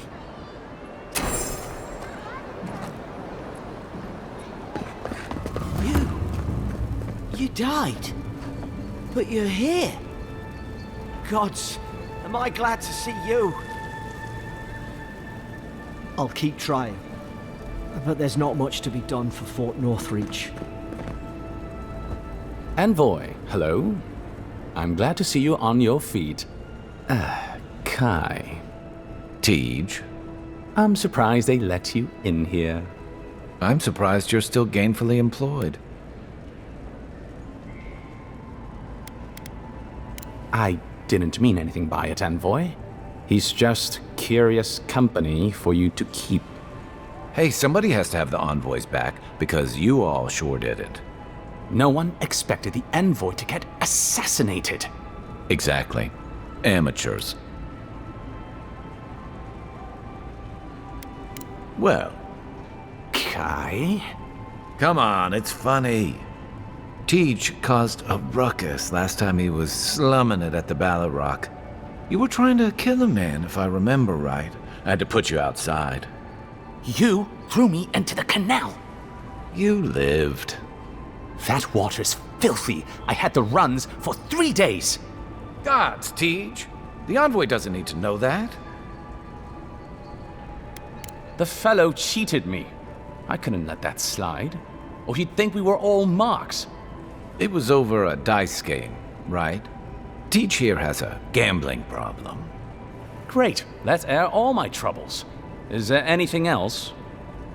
You died. But you're here. Gods, am I glad to see you. I'll keep trying. But there's not much to be done for Fort Northreach. Envoy, hello. I'm glad to see you on your feet. Kai. Tej. I'm surprised they let you in here. I'm surprised you're still gainfully employed. I didn't mean anything by it, Envoy. He's just curious company for you to keep. Hey, somebody has to have the envoys back, because you all sure didn't. No one expected the Envoy to get assassinated. Exactly. Amateurs. Well. Kai? Come on, it's funny. Tej caused a ruckus last time he was slumming it at the Ballarrock. You were trying to kill a man, if I remember right. I had to put you outside. You threw me into the canal. You lived. That water's filthy. I had the runs for 3 days. Gods, Tej. The envoy doesn't need to know that. The fellow cheated me. I couldn't let that slide. Or he'd think we were all marks. It was over a dice game, right? Tej here has a gambling problem. Great. Let's air all my troubles. Is there anything else?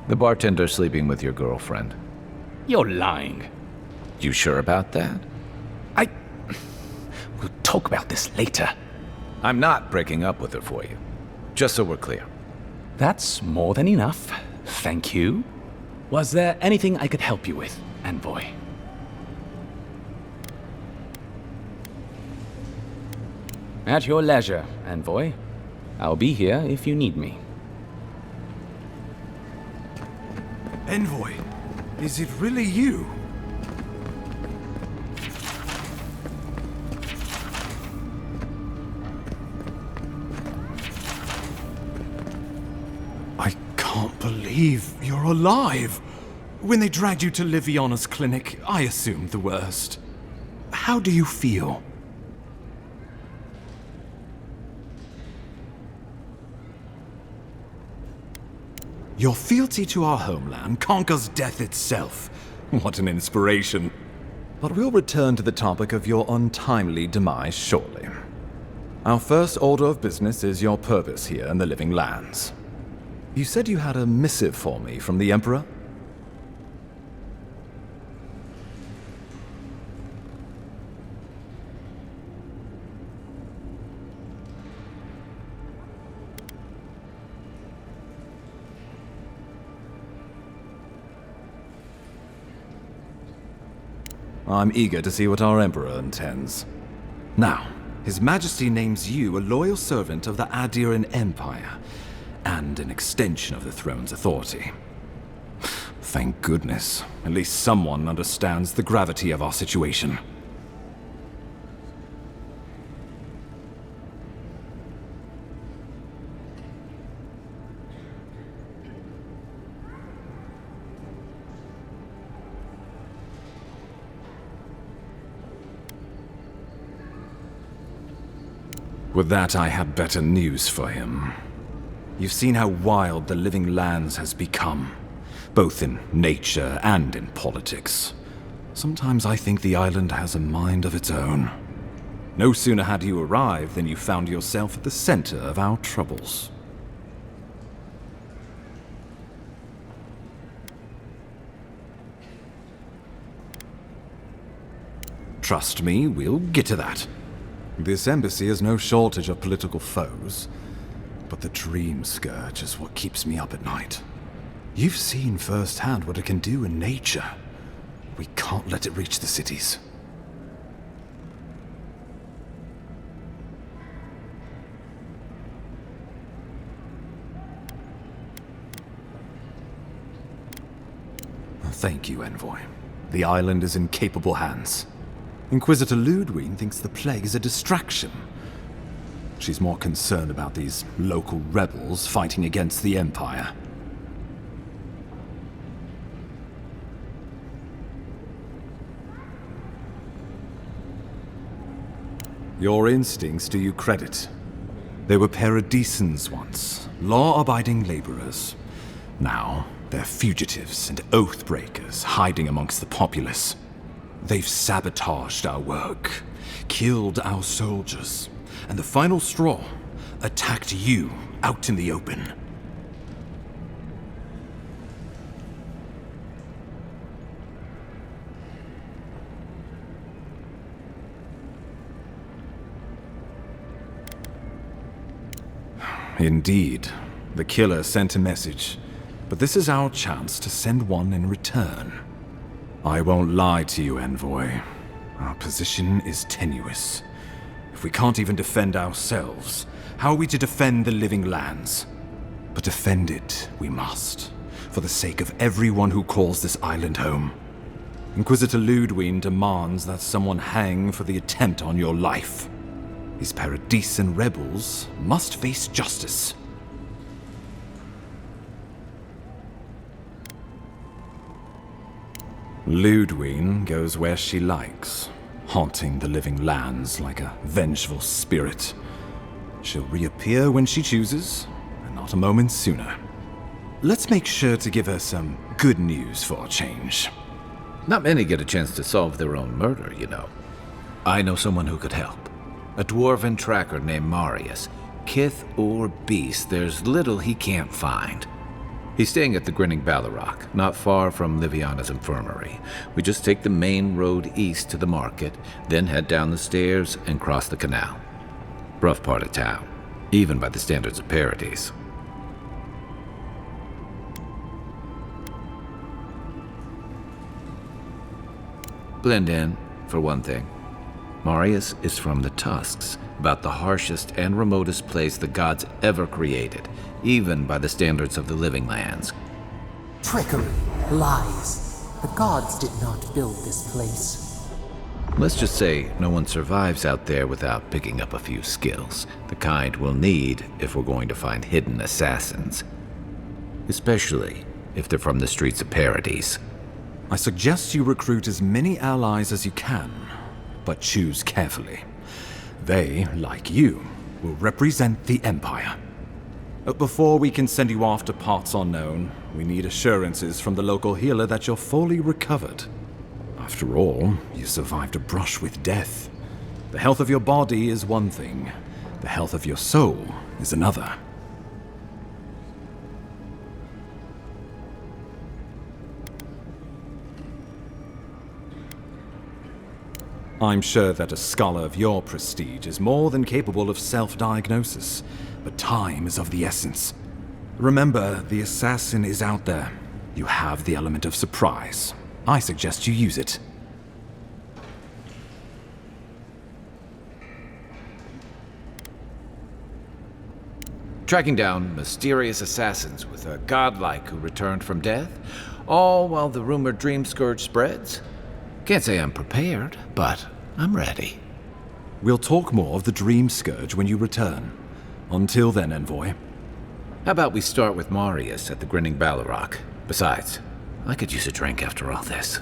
The bartender sleeping with your girlfriend. You're lying. You sure about that? We'll talk about this later. I'm not breaking up with her for you. Just so we're clear. That's more than enough. Thank you. Was there anything I could help you with, Envoy? At your leisure, Envoy. I'll be here if you need me. Envoy, is it really you? I can't believe you're alive. When they dragged you to Liviana's clinic, I assumed the worst. How do you feel? Your fealty to our homeland conquers death itself. What an inspiration. But we'll return to the topic of your untimely demise shortly. Our first order of business is your purpose here in the Living Lands. You said you had a missive for me from the Emperor? I'm eager to see what our Emperor intends. Now, His Majesty names you a loyal servant of the Adiran Empire, and an extension of the throne's authority. Thank goodness, at least someone understands the gravity of our situation. With that, I had better news for him. You've seen how wild the Living Lands has become, both in nature and in politics. Sometimes I think the island has a mind of its own. No sooner had you arrived than you found yourself at the center of our troubles. Trust me, we'll get to that. This embassy has no shortage of political foes, but the Dream Scourge is what keeps me up at night. You've seen firsthand what it can do in nature. We can't let it reach the cities. Thank you, Envoy. The island is in capable hands. Inquisitor Ludwig thinks the plague is a distraction. She's more concerned about these local rebels fighting against the Empire. Your instincts do you credit. They were paradisans once, law-abiding laborers. Now, they're fugitives and oath-breakers hiding amongst the populace. They've sabotaged our work, killed our soldiers, and the final straw, attacked you out in the open. Indeed, the killer sent a message, but this is our chance to send one in return. I won't lie to you, Envoy. Our position is tenuous. If we can't even defend ourselves, how are we to defend the Living Lands? But defend it we must, for the sake of everyone who calls this island home. Inquisitor Ludwig demands that someone hang for the attempt on your life. These Paradisan rebels must face justice. Ludwig goes where she likes, haunting the Living Lands like a vengeful spirit. She'll reappear when she chooses, and not a moment sooner. Let's make sure to give her some good news for a change. Not many get a chance to solve their own murder, you know. I know someone who could help. A dwarven tracker named Marius. Kith or beast, there's little he can't find. He's staying at the Grinning Ballarrock, not far from Liviana's infirmary. We just take the main road east to the market, then head down the stairs and cross the canal. Rough part of town, even by the standards of Paradise. Blend in, for one thing. Marius is from the Tusks, about the harshest and remotest place the gods ever created, even by the standards of the Living Lands. Trickery, lies. The gods did not build this place. Let's just say no one survives out there without picking up a few skills, the kind we'll need if we're going to find hidden assassins. especially if they're from the streets of Paradise. I suggest you recruit as many allies as you can, but choose carefully. They, like you, will represent the Empire. Before we can send you off to parts unknown, we need assurances from the local healer that you're fully recovered. After all, you survived a brush with death. The health of your body is one thing, the health of your soul is another. I'm sure that a scholar of your prestige is more than capable of self-diagnosis, but time is of the essence. Remember, the assassin is out there. You have the element of surprise. I suggest you use it. Tracking down mysterious assassins with a godlike who returned from death, all while the rumored Dream Scourge spreads. Can't say I'm prepared, but I'm ready. We'll talk more of the Dream Scourge when you return. Until then, Envoy. How about we start with Marius at the Grinning Balrog? Besides, I could use a drink after all this.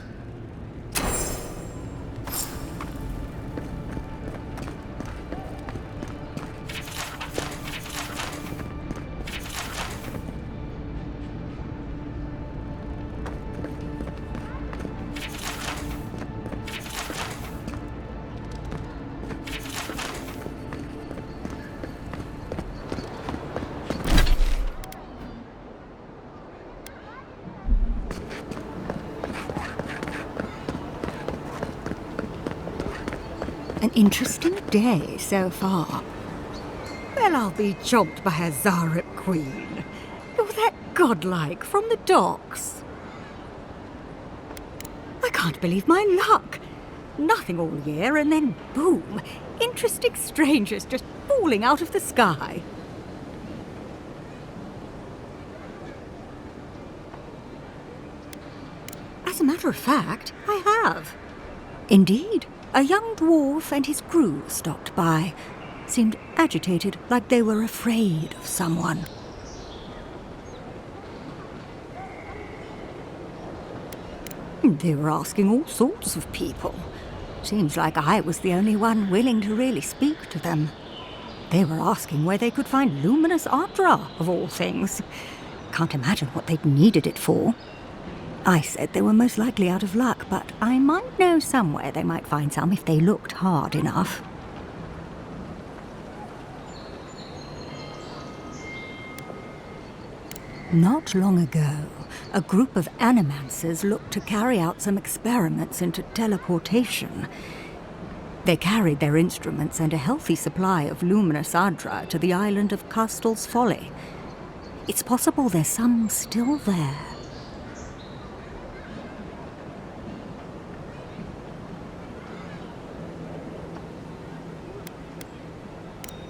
An interesting day so far. Well, I'll be chomped by a Zarep queen. You're that godlike from the docks. I can't believe my luck. Nothing all year, and then boom, interesting strangers just falling out of the sky. As a matter of fact, I have. Indeed. A young dwarf and his crew stopped by. Seemed agitated, like they were afraid of someone. They were asking all sorts of people. Seems like I was the only one willing to really speak to them. They were asking where they could find luminous Ardra, of all things. Can't imagine what they'd needed it for. I said they were most likely out of luck, but I might know somewhere they might find some if they looked hard enough. Not long ago, a group of animancers looked to carry out some experiments into teleportation. They carried their instruments and a healthy supply of luminous Ardra to the island of Castel's Folly. It's possible there's some still there.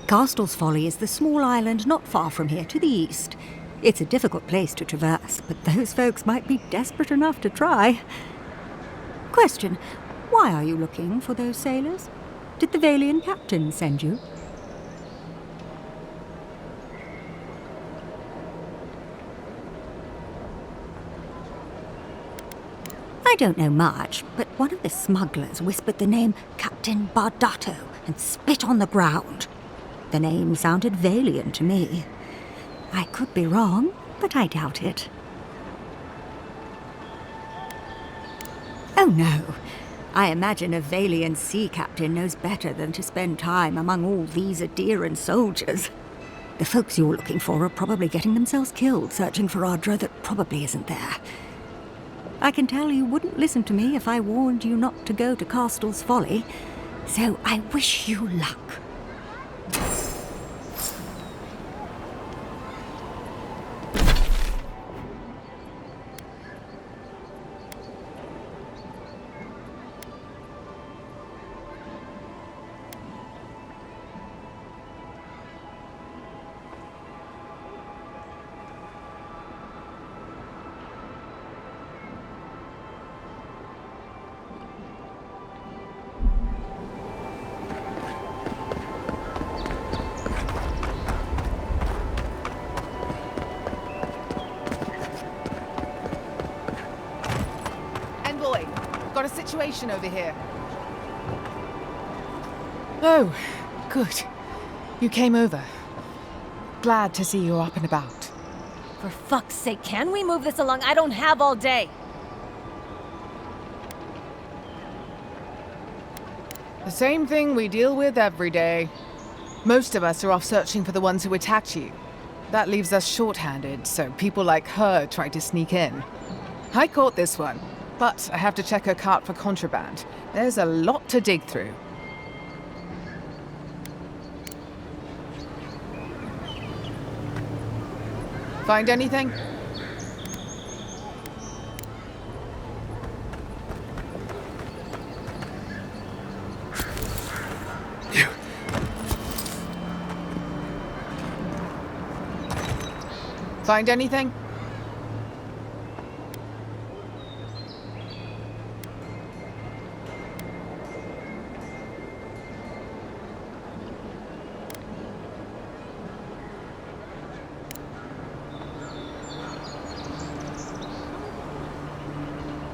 Castel's Folly is the small island not far from here to the east. It's a difficult place to traverse, but those folks might be desperate enough to try. Question, why are you looking for those sailors? Did the Valian captain send you? I don't know much, but one of the smugglers whispered the name Captain Bardato and spit on the ground. The name sounded Valian to me. I could be wrong, but I doubt it. Oh no. I imagine a Valian sea captain knows better than to spend time among all these Adiran soldiers. The folks you're looking for are probably getting themselves killed searching for Ardra that probably isn't there. I can tell you wouldn't listen to me if I warned you not to go to Castel's Folly, so I wish you luck. got a situation over here. Oh, good. You came over. Glad to see you up and about. For fuck's sake, can we move this along? I don't have all day. The same thing we deal with every day. Most of us are off searching for the ones who attacked you. That leaves us short-handed, so people like her try to sneak in. I caught this one, but I have to check her cart for contraband. There's a lot to dig through. Find anything? Find anything?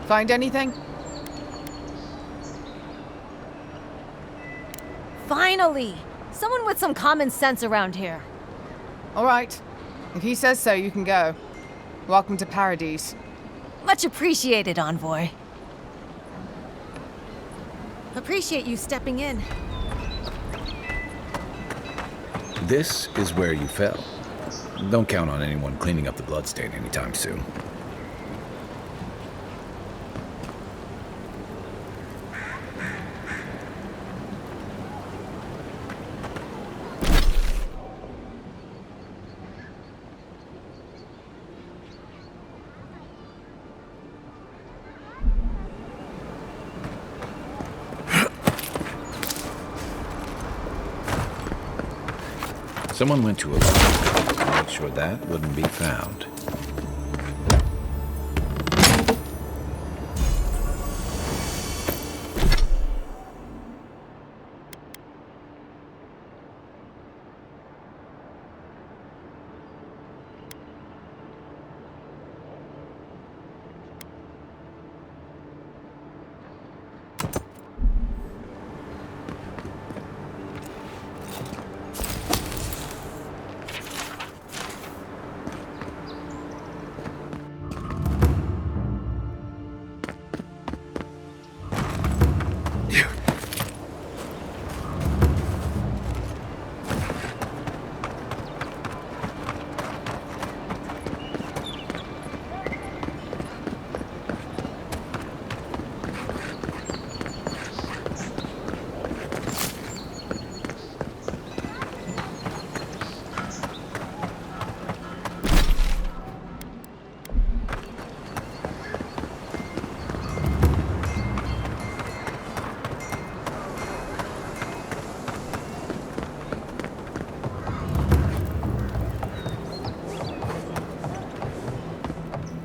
Find anything? Finally! Someone with some common sense around here. All right. If he says so, you can go. Welcome to Paradise. Much appreciated, Envoy. Appreciate you stepping in. This is where you fell. Don't count on anyone cleaning up the bloodstain anytime soon. Someone went to a lab to make sure that wouldn't be found.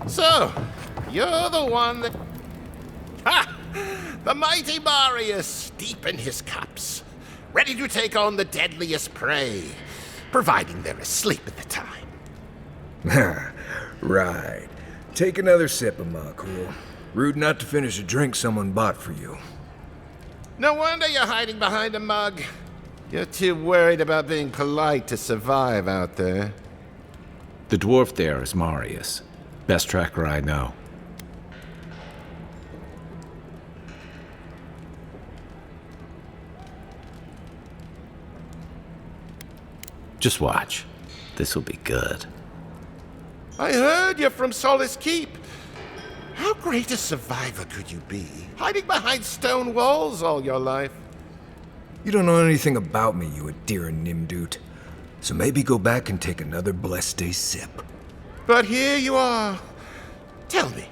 So, you're the one that... Ha! The mighty Marius, deep in his cups, ready to take on the deadliest prey, providing they're asleep at the time. Right. Take another sip of my cool. Rude not to finish a drink someone bought for you. No wonder you're hiding behind a mug. You're too worried about being polite to survive out there. The dwarf there is Marius. Best tracker I know. Just watch. This'll be good. I heard you're from Solace Keep. How great a survivor could you be, hiding behind stone walls all your life? You don't know anything about me, you Adira Nimdut. So maybe go back and take another blessed day sip. But here you are. Tell me,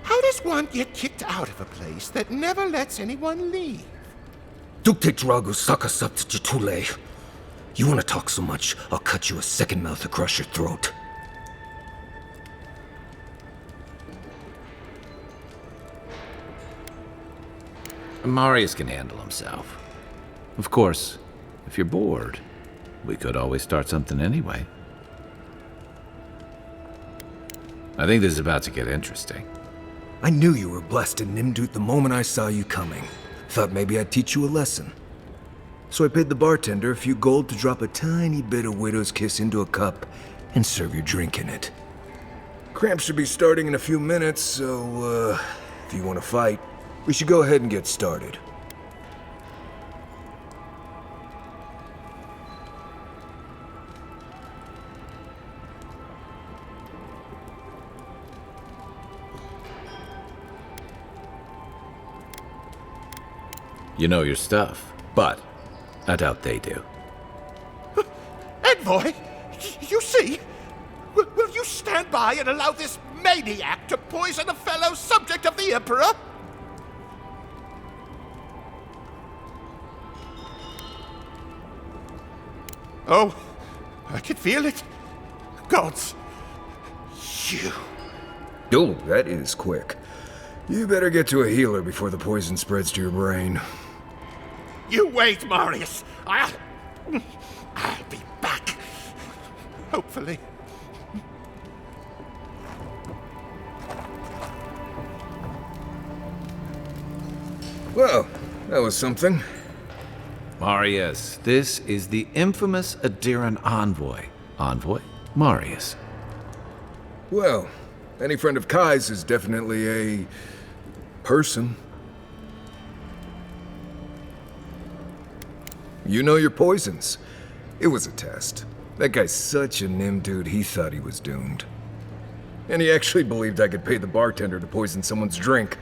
how does one get kicked out of a place that never lets anyone leave? Dukte Drago Sakasat Jitule. You want to talk so much, I'll cut you a second mouth across your throat. Marius can handle himself. Of course, if you're bored, we could always start something anyway. I think this is about to get interesting. I knew you were blessed in Nimdut the moment I saw you coming. Thought maybe I'd teach you a lesson. So I paid the bartender a few gold to drop a tiny bit of Widow's Kiss into a cup and serve your drink in it. Cramps should be starting in a few minutes, so, if you want to fight, we should go ahead and get started. You know your stuff, but I doubt they do. Envoy, you see? Will you stand by and allow this maniac to poison a fellow subject of the Emperor? Oh, I can feel it. Gods, you. Oh, that is quick. You better get to a healer before the poison spreads to your brain. You wait, Marius. I'll be back. Hopefully. Well, that was something. Marius, this is the infamous Adiran envoy. Envoy Marius. Well, any friend of Kai's is definitely a person. You know your poisons. It was a test. That guy's such a nim dude, he thought he was doomed. And he actually believed I could pay the bartender to poison someone's drink.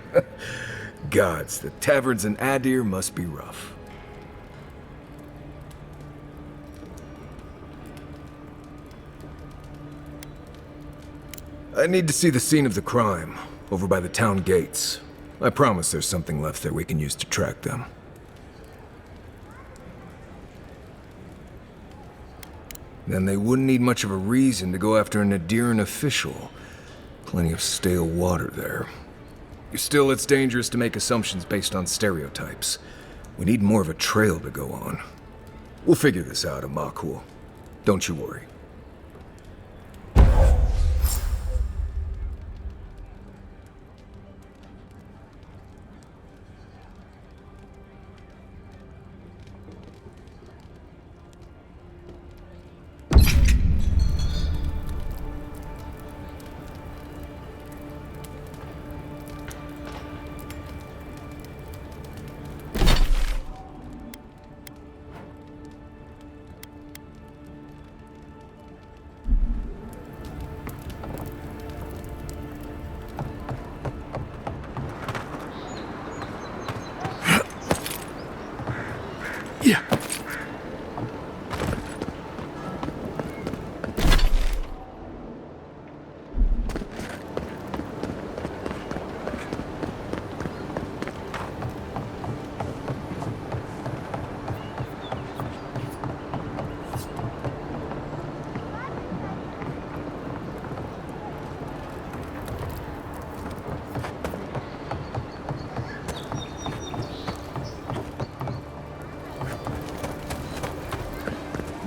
Gods, the taverns in Adir must be rough. I need to see the scene of the crime, over by the town gates. I promise there's something left there we can use to track them. Then they wouldn't need much of a reason to go after an Adiran official. Plenty of stale water there. Still, it's dangerous to make assumptions based on stereotypes. We need more of a trail to go on. We'll figure this out, Amakul. Don't you worry.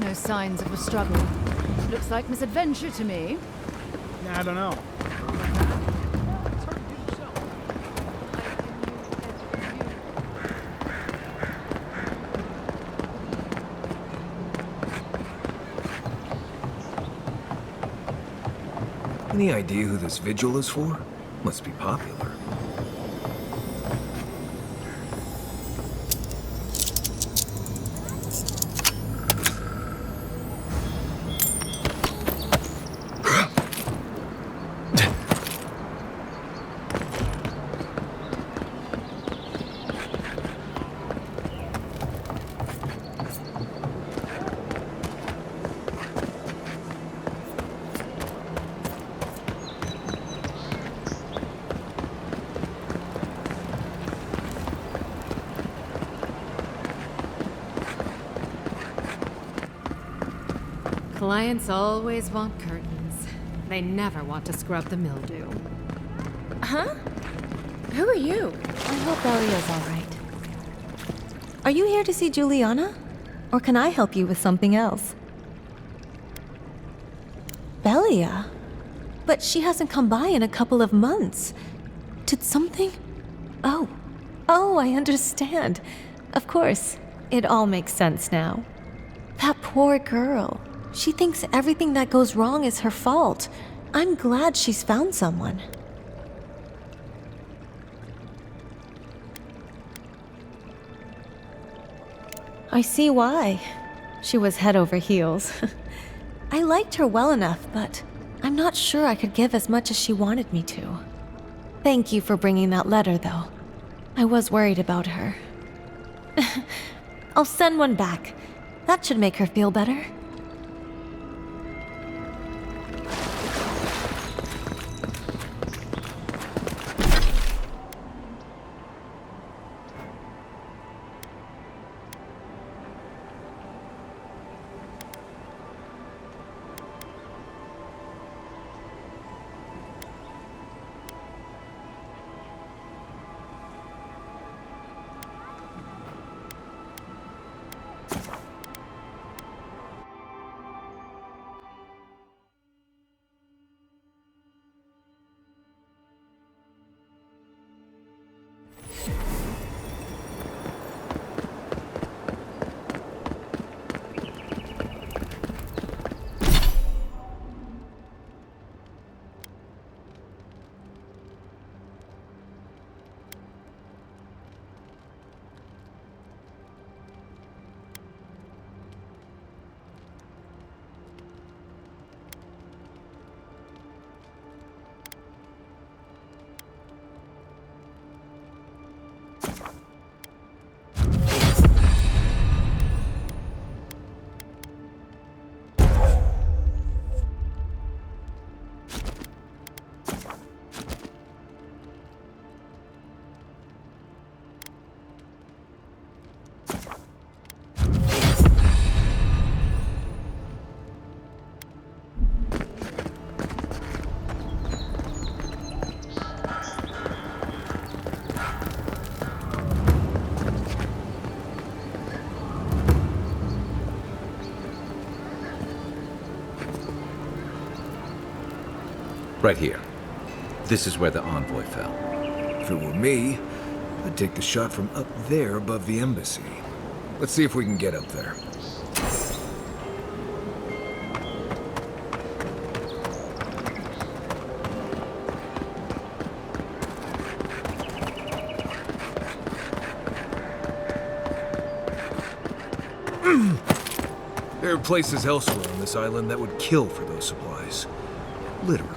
No signs of a struggle. Looks like misadventure to me. I don't know. Any idea who this vigil is for? Must be popular. Clients always want curtains. They never want to scrub the mildew. Huh? Who are you? I hope Elia's all right. Are you here to see Juliana? Or can I help you with something else? Belia? But she hasn't come by in a couple of months. Did something? Oh. Oh, I understand. Of course. It all makes sense now. That poor girl. She thinks everything that goes wrong is her fault. I'm glad she's found someone. I see why. She was head over heels. I liked her well enough, but I'm not sure I could give as much as she wanted me to. Thank you for bringing that letter, though. I was worried about her. I'll send one back. That should make her feel better. Right here. This is where the envoy fell. If it were me, I'd take the shot from up there above the embassy. Let's see if we can get up there. There are places elsewhere on this island that would kill for those supplies. Literally.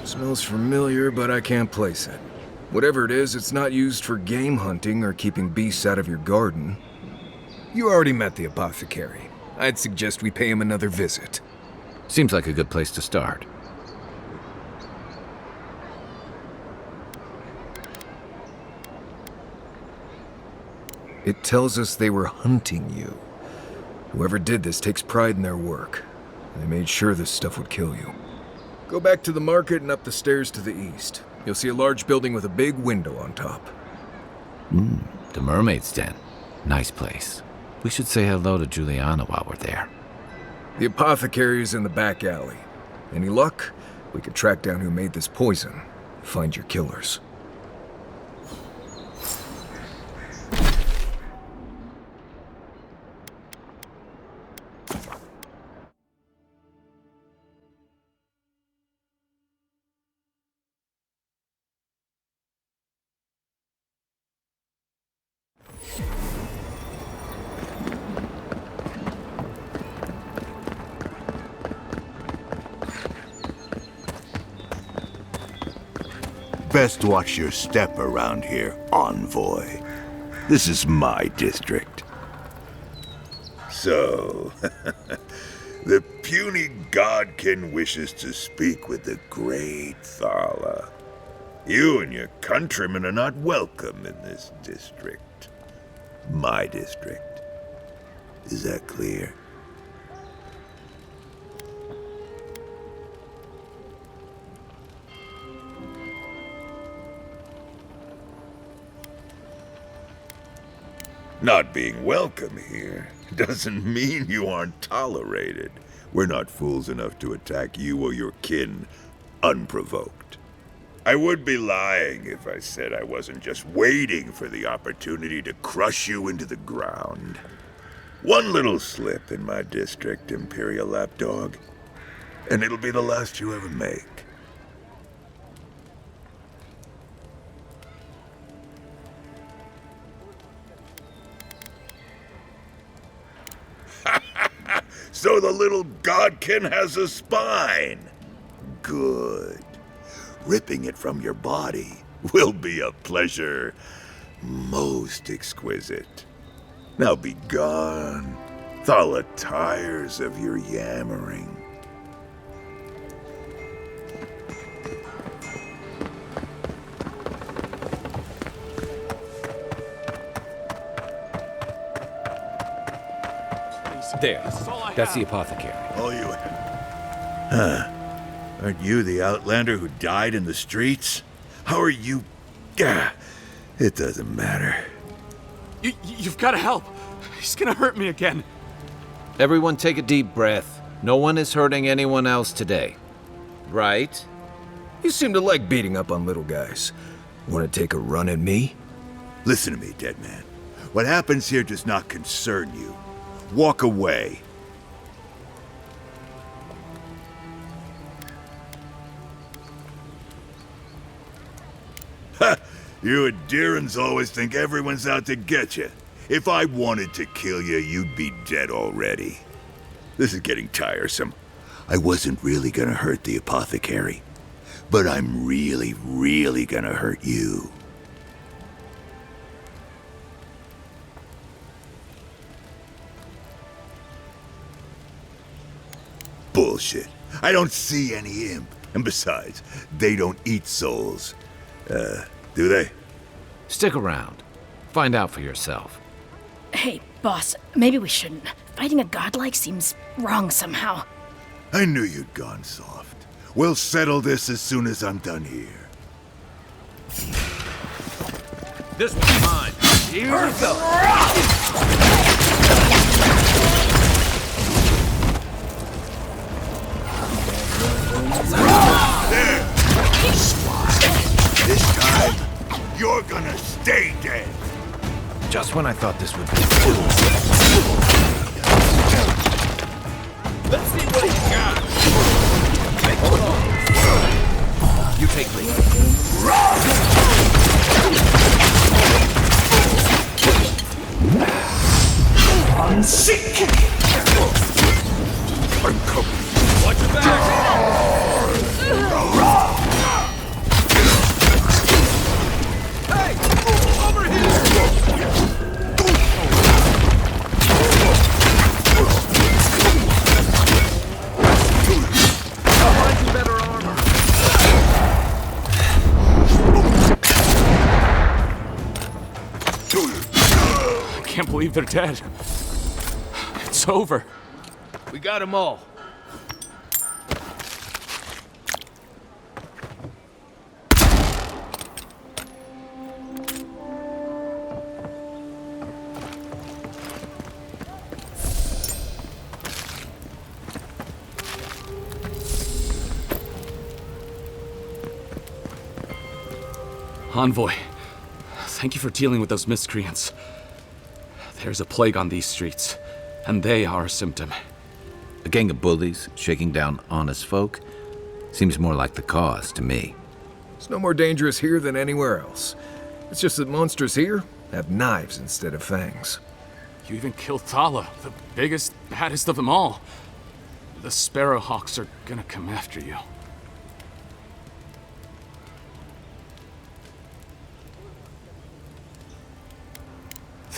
Smells familiar, but I can't place it. Whatever it is, it's not used for game hunting or keeping beasts out of your garden. You already met the apothecary. I'd suggest we pay him another visit. Seems like a good place to start. It tells us they were hunting you. Whoever did this takes pride in their work. They made sure this stuff would kill you. Go back to the market and up the stairs to the east. You'll see a large building with a big window on top. The Mermaid's Den. Nice place. We should say hello to Juliana while we're there. The apothecary is in the back alley. Any luck? We could track down who made this poison. Find your killers. Best watch your step around here, envoy. This is my district. So, the puny godkin wishes to speak with the great Thala. You and your countrymen are not welcome in this district. My district. Is that clear? Not being welcome here doesn't mean you aren't tolerated. We're not fools enough to attack you or your kin unprovoked. I would be lying if I said I wasn't just waiting for the opportunity to crush you into the ground. One little slip in my district, Imperial Lapdog, and it'll be the last you ever make. So the little godkin has a spine. Good. Ripping it from your body will be a pleasure most exquisite. Now be gone. Thaw the tires of your yammering. There. That's the apothecary. Oh, you... Huh. Aren't you the outlander who died in the streets? How are you... Gah. It doesn't matter. You've got to help. He's gonna hurt me again. Everyone take a deep breath. No one is hurting anyone else today. Right? You seem to like beating up on little guys. Want to take a run at me? Listen to me, dead man. What happens here does not concern you. Walk away. Ha! You Adirans always think everyone's out to get you. If I wanted to kill you, you'd be dead already. This is getting tiresome. I wasn't really gonna hurt the apothecary, but I'm really, really gonna hurt you. Bullshit. I don't see any imp. And besides, they don't eat souls. Do they? Stick around. Find out for yourself. Hey, boss, maybe we shouldn't. Fighting a godlike seems wrong somehow. I knew you'd gone soft. We'll settle this as soon as I'm done here. This one's mine. Here we go. There! This time, you're gonna stay dead. Just when I thought this would be. Let's see what he's got. You take lead. Unsick! I'm coming. Watch your back! Hey! Over here! I'll find you better armor. I can't believe they're dead. It's over. We got them all. Envoy, thank you for dealing with those miscreants. There's a plague on these streets, and they are a symptom. A gang of bullies shaking down honest folk? Seems more like the cause to me. It's no more dangerous here than anywhere else. It's just that monsters here have knives instead of fangs. You even killed Thala, the biggest, baddest of them all. The Sparrowhawks are gonna come after you.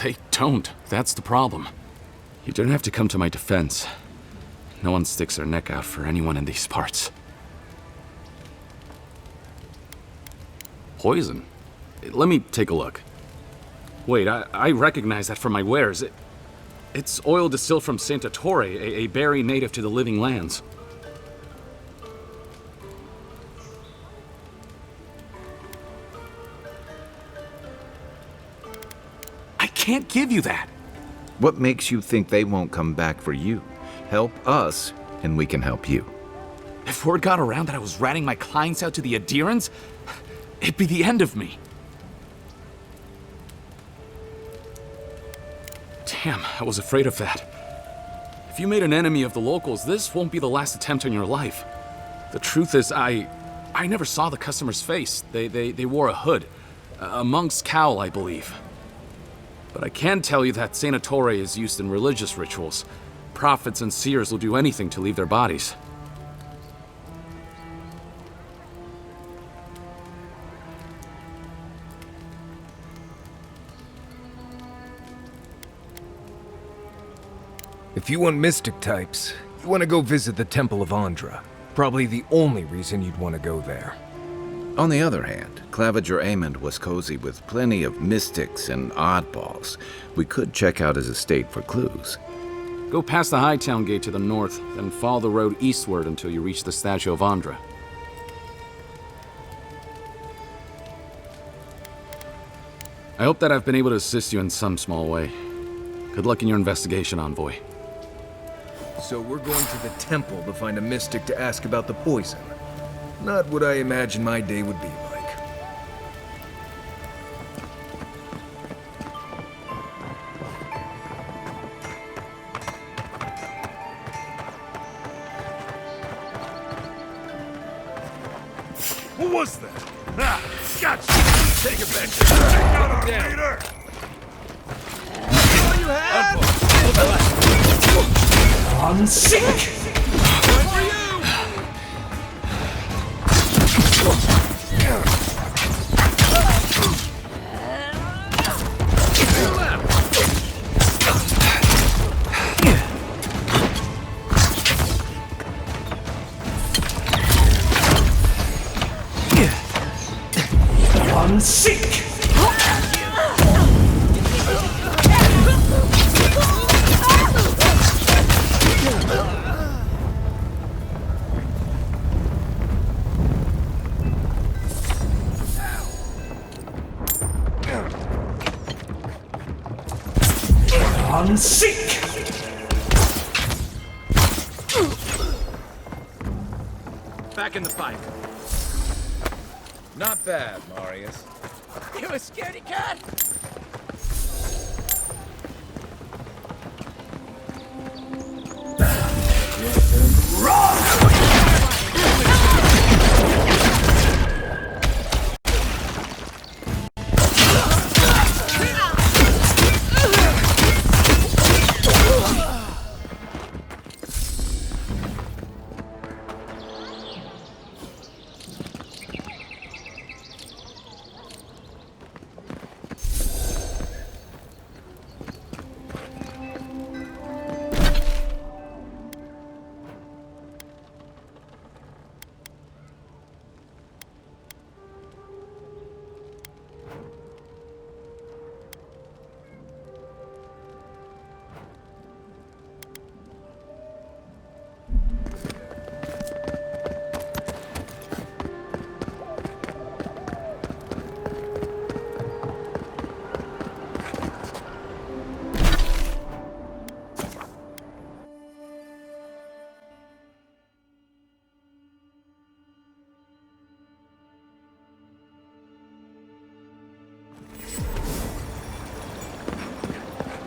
They don't. That's the problem. You don't have to come to my defense. No one sticks their neck out for anyone in these parts. Poison? Let me take a look. Wait, I recognize that from my wares. It's oil distilled from Santa Torre, a berry native to the Living Lands. I can't give you that! What makes you think they won't come back for you? Help us, and we can help you. If word got around that I was ratting my clients out to the Adherents, it'd be the end of me. Damn, I was afraid of that. If you made an enemy of the locals, this won't be the last attempt on your life. The truth is, I never saw the customer's face. They wore a hood. A monk's cowl, I believe. But I can tell you that Santa Torre is used in religious rituals. Prophets and seers will do anything to leave their bodies. If you want mystic types, you want to go visit the Temple of Andra. Probably the only reason you'd want to go there. On the other hand, Claviger Amond was cozy with plenty of mystics and oddballs. We could check out his estate for clues. Go past the Hightown Gate to the north, then follow the road eastward until you reach the statue of Andra. I hope that I've been able to assist you in some small way. Good luck in your investigation, Envoy. So we're going to the temple to find a mystic to ask about the poison. Not what I imagined my day would be like. What was that? Ah, gotcha! Take it back there! Got him down! Leader! All you have! On sync! On sync! On sync! Back in the fight. Not bad, Marius. You a scaredy cat?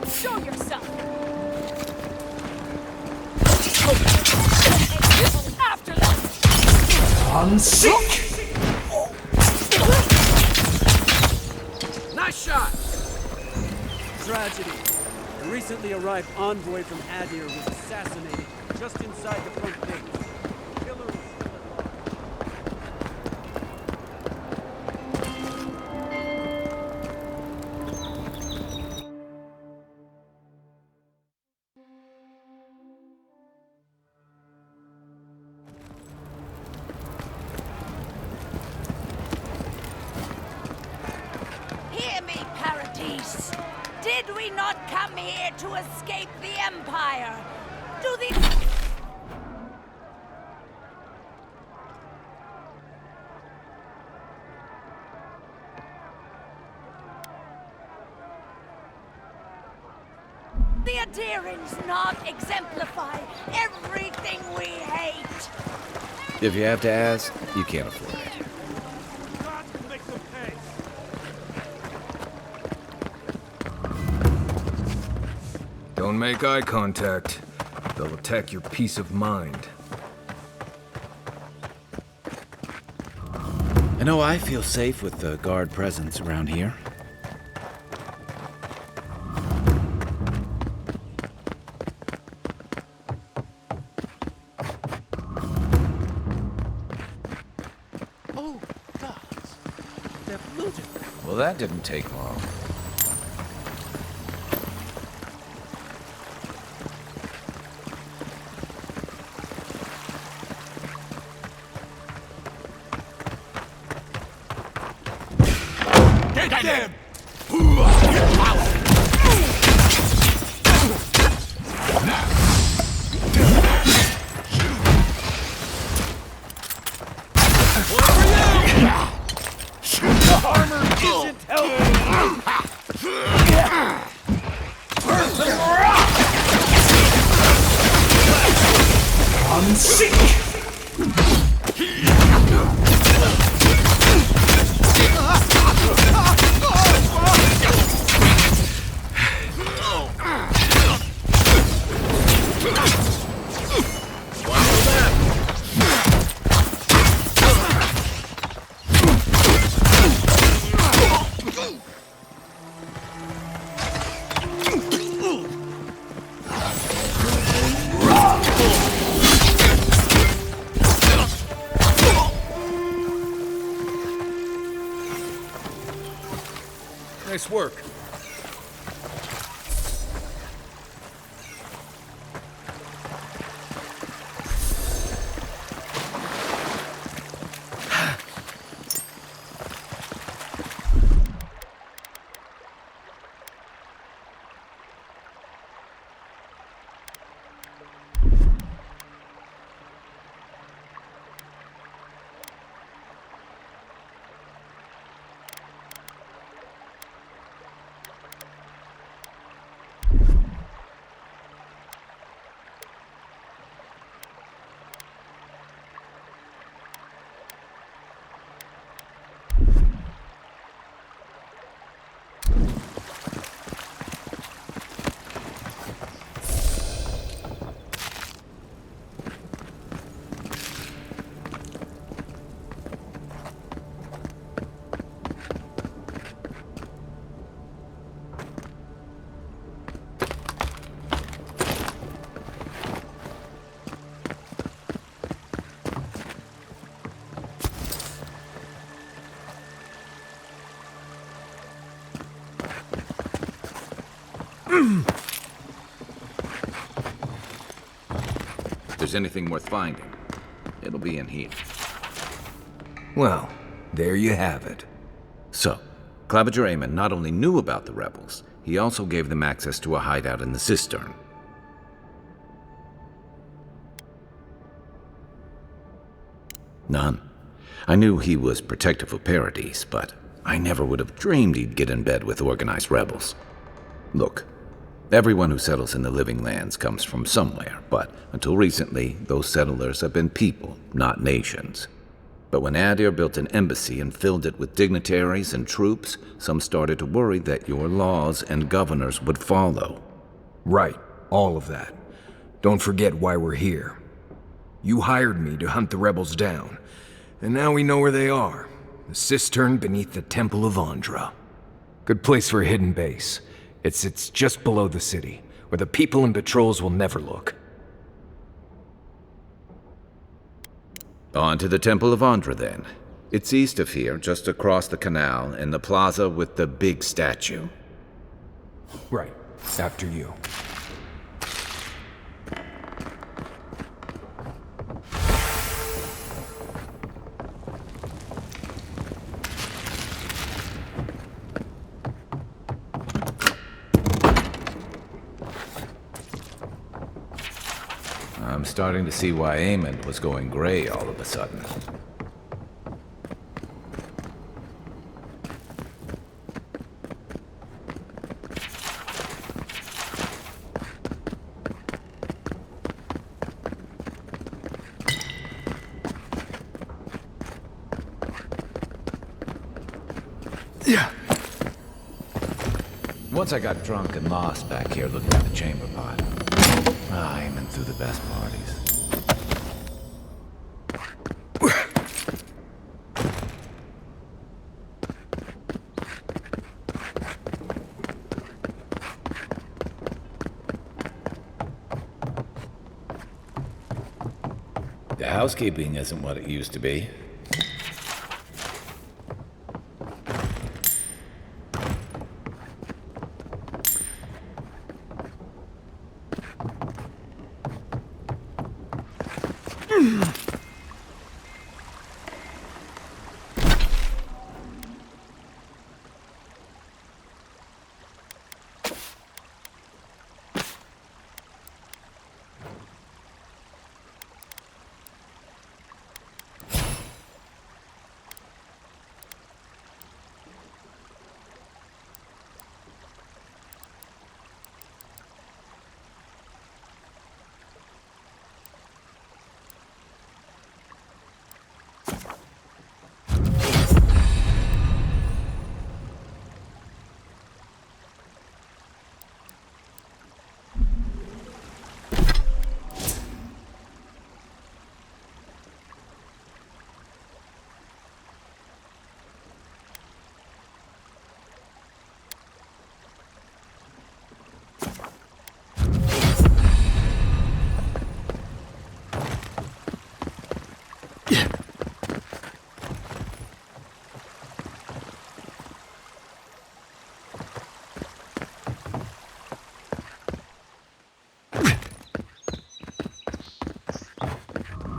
Show yourself! After them! On sync! Nice shot! Tragedy. A recently arrived envoy from Adir was assassinated just inside the front gate. Killer is still at large. us? Did we not come here to escape the Empire? Do the... The adherents not exemplify everything we hate? If you have to ask, you can't afford it. Don't make eye contact. They'll attack your peace of mind. I know I feel safe with the guard presence around here. Oh, gods. They've looted. Well, that didn't take long. Get them! Armor isn't helping! Nice work. If there's anything worth finding, it'll be in here. Well, there you have it. So, Claviger Amon not only knew about the rebels, he also gave them access to a hideout in the cistern. None. I knew he was protective of Paradise, but I never would have dreamed he'd get in bed with organized rebels. Look, everyone who settles in the Living Lands comes from somewhere, but until recently, those settlers have been people, not nations. But when Adir built an embassy and filled it with dignitaries and troops, some started to worry that your laws and governors would follow. Right, all of that. Don't forget why we're here. You hired me to hunt the rebels down, and now we know where they are. The cistern beneath the Temple of Andra. Good place for a hidden base. It sits just below the city, where the people and patrols will never look. On to the Temple of Andra, then. It's east of here, just across the canal, in the plaza with the big statue. Right. After you. starting to see why Eamon was going gray all of a sudden. Yeah. Once I got drunk and lost back here looking at the chamber pot. Eamon threw the best parties. The housekeeping isn't what it used to be.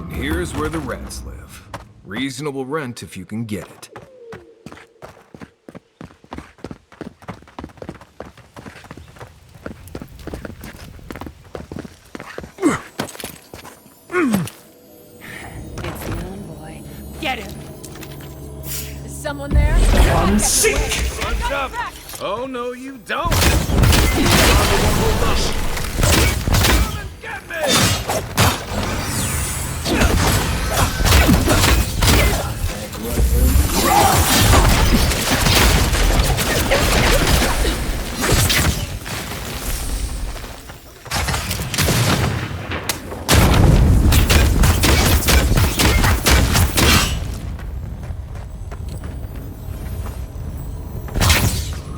Here's where the rats live. Reasonable rent if you can get it. It's the envoy. Get him! Is someone there? One sink! What's up? Oh, no, you don't! Get me!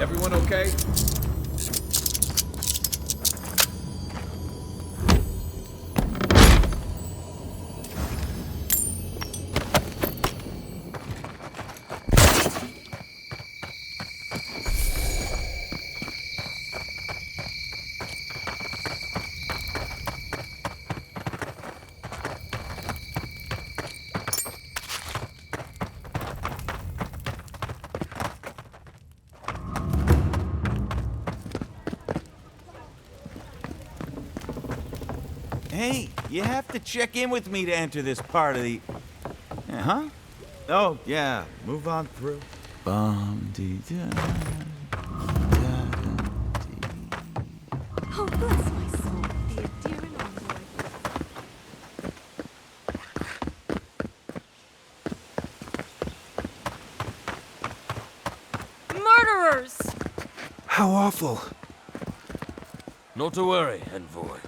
Everyone okay? Hey, you have to check in with me to enter this part of the... Huh? Oh, yeah. Move on through. Bum-dee-da. Oh, bless my soul. The endearing envoy. Murderers! How awful. Not to worry, envoy.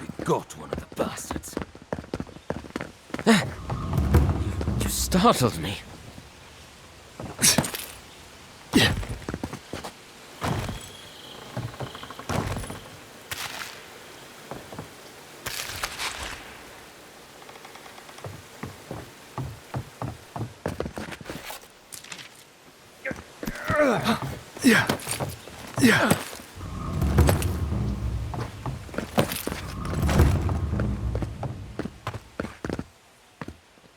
We got one of the bastards. You startled me. Yeah.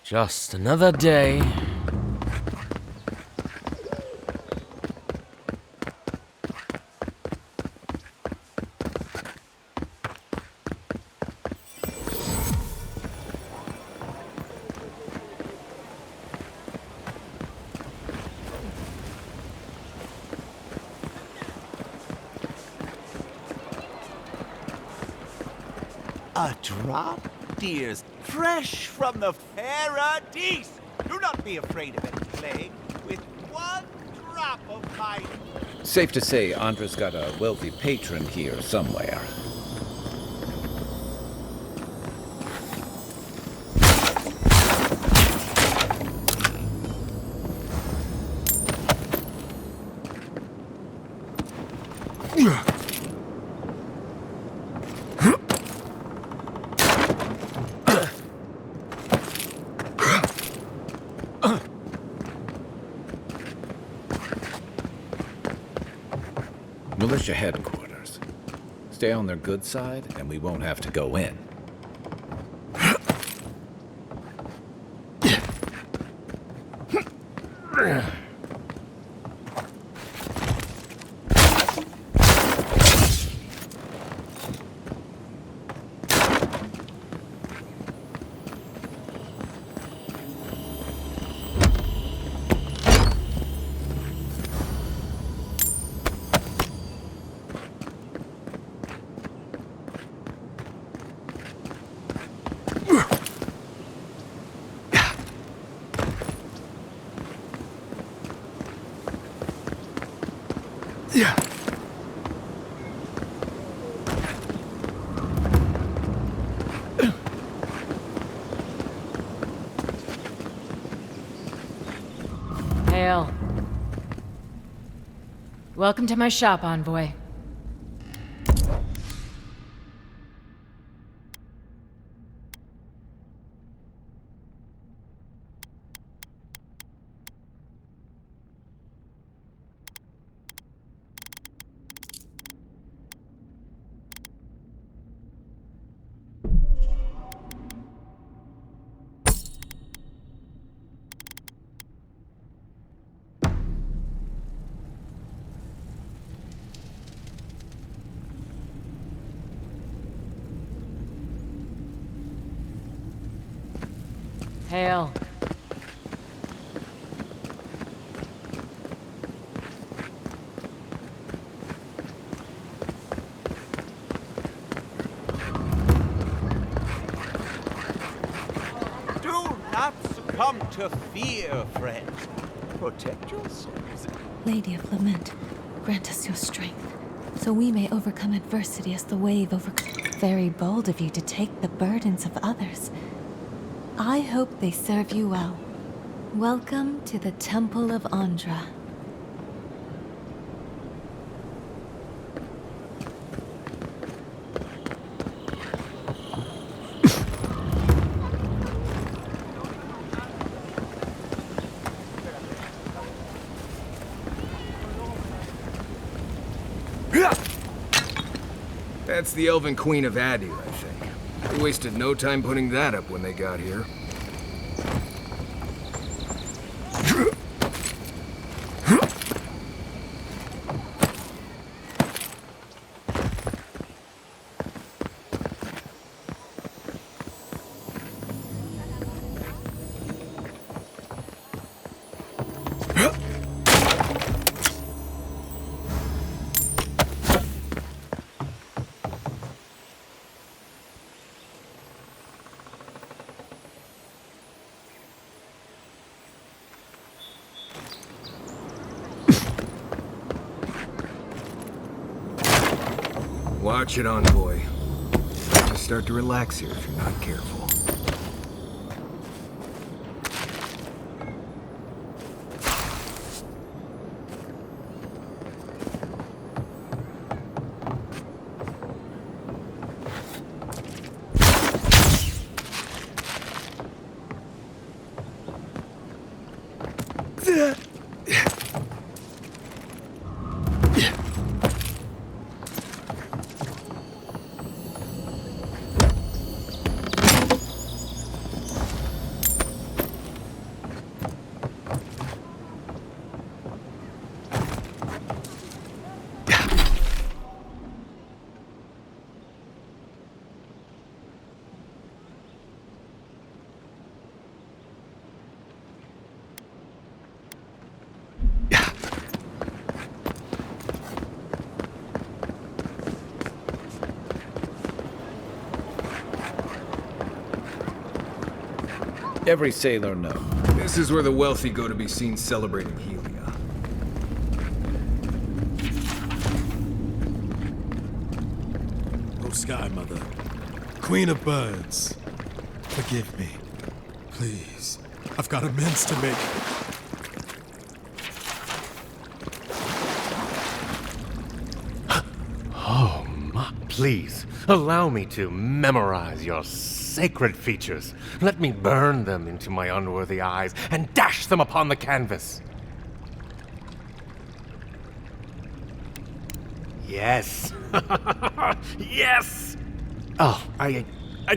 Just another day. Ah, drop deers, fresh from the paradise. Do not be afraid of any plague. With one drop of my... Safe to say, Andra's got a wealthy patron here somewhere. Militia headquarters. Stay on their good side, and we won't have to go in. Yeah. Hail. Welcome to my shop, Envoy. Hail. Do not succumb to fear, friends. Protect yourselves. Lady of Lament, grant us your strength, so we may overcome adversity as the wave overcomes. Very bold of you to take the burdens of others. I hope they serve you well. Welcome to the Temple of Andra. That's the Elven Queen of Adir, I think. They wasted no time putting that up when they got here. Watch it, Envoy. Just start to relax here if you're not careful. Every sailor knows. This is where the wealthy go to be seen celebrating Helia. Oh, Sky Mother, Queen of Birds, forgive me. Please, I've got amends to make. Oh, please, allow me to memorize your sacred features. Let me burn them into my unworthy eyes and dash them upon the canvas. Yes. Yes! Oh, I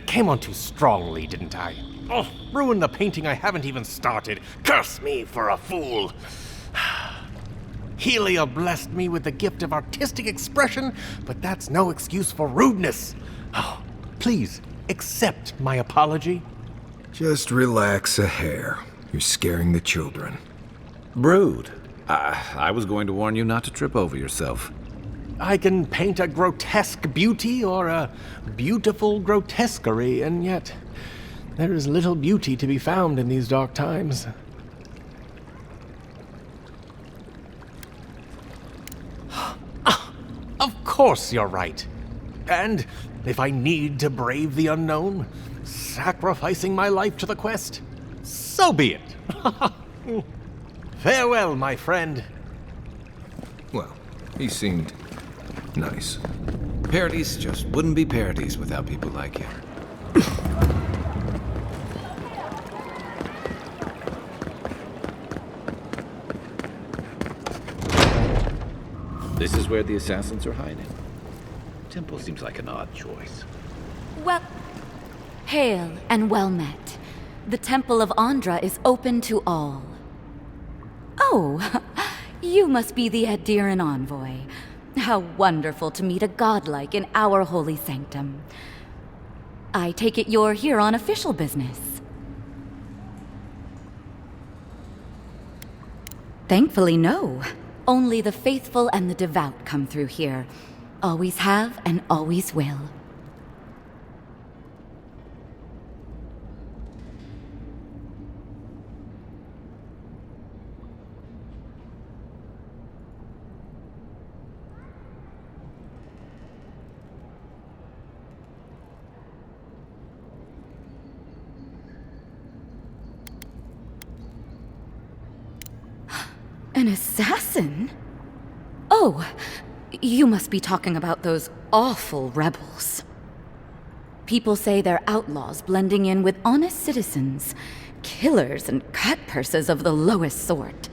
came on too strongly, didn't I? Oh, ruined the painting I haven't even started. Curse me for a fool. Helia blessed me with the gift of artistic expression, but that's no excuse for rudeness. Oh, please, accept my apology. Just relax a hair. You're scaring the children. Brood. I was going to warn you not to trip over yourself. I can paint a grotesque beauty or a beautiful grotesquerie, and yet there is little beauty to be found in these dark times. Of course you're right. And if I need to brave the unknown, sacrificing my life to the quest, so be it. Farewell, my friend. Well, he seemed nice. Parodies just wouldn't be parodies without people like you. This is where the assassins are hiding. Temple seems like an odd choice. Well, hail and well met. The Temple of Andra is open to all. Oh, you must be the Adiran envoy. How wonderful to meet a godlike in our holy sanctum. I take it you're here on official business. Thankfully, no. Only the faithful and the devout come through here. Always have and always will. An assassin? Oh, you must be talking about those awful rebels. People say they're outlaws blending in with honest citizens, killers and cutpurses of the lowest sort.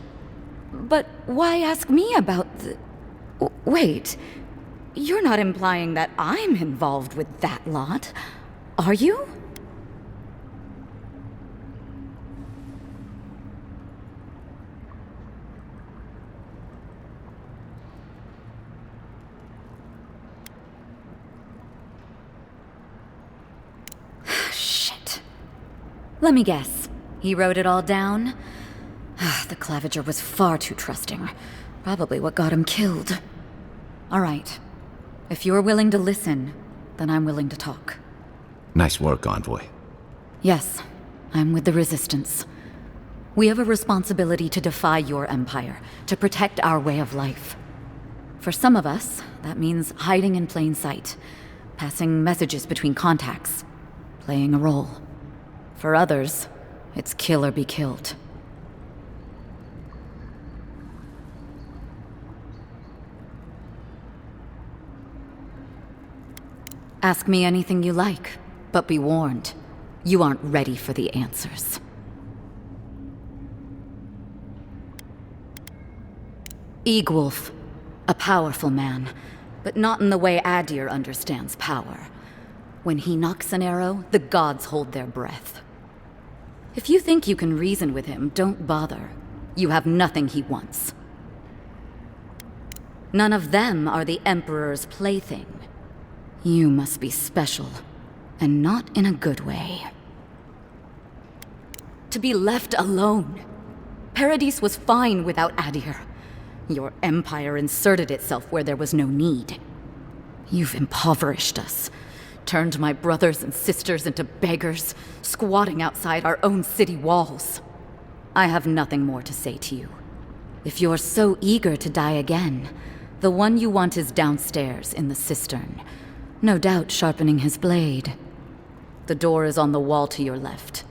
But why ask me about the... Wait, you're not implying that I'm involved with that lot, are you? Let me guess. He wrote it all down? The Claviger was far too trusting. Probably what got him killed. All right. If you're willing to listen, then I'm willing to talk. Nice work, Envoy. Yes, I'm with the Resistance. We have a responsibility to defy your empire, to protect our way of life. For some of us, that means hiding in plain sight, passing messages between contacts, playing a role. For others, it's kill or be killed. Ask me anything you like, but be warned, you aren't ready for the answers. Eagwolf, a powerful man, but not in the way Adir understands power. When he knocks an arrow, the gods hold their breath. If you think you can reason with him, don't bother. You have nothing he wants. None of them are the Emperor's plaything. You must be special, and not in a good way. To be left alone. Paradis was fine without Adir. Your empire inserted itself where there was no need. You've impoverished us, turned my brothers and sisters into beggars, squatting outside our own city walls. I have nothing more to say to you. If you're so eager to die again, the one you want is downstairs in the cistern, no doubt sharpening his blade. The door is on the wall to your left.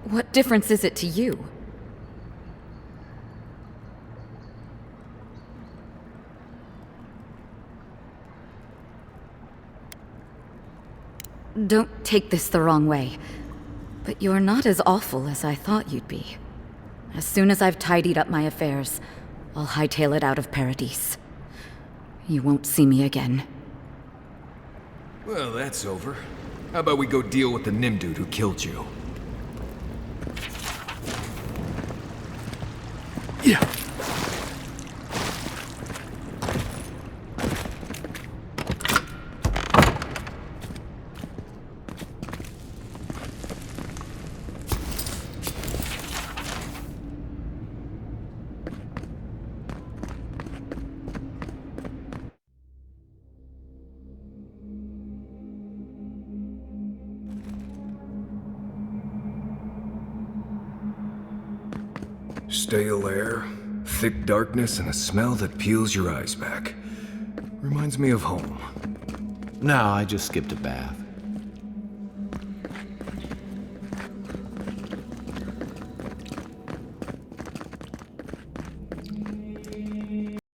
What difference is it to you? Don't take this the wrong way, but you're not as awful as I thought you'd be. As soon as I've tidied up my affairs, I'll hightail it out of Paradise. You won't see me again. Well, that's over. How about we go deal with the Nim dude who killed you? Yeah. Stale air, thick darkness, and a smell that peels your eyes back. Reminds me of home. No, I just skipped a bath.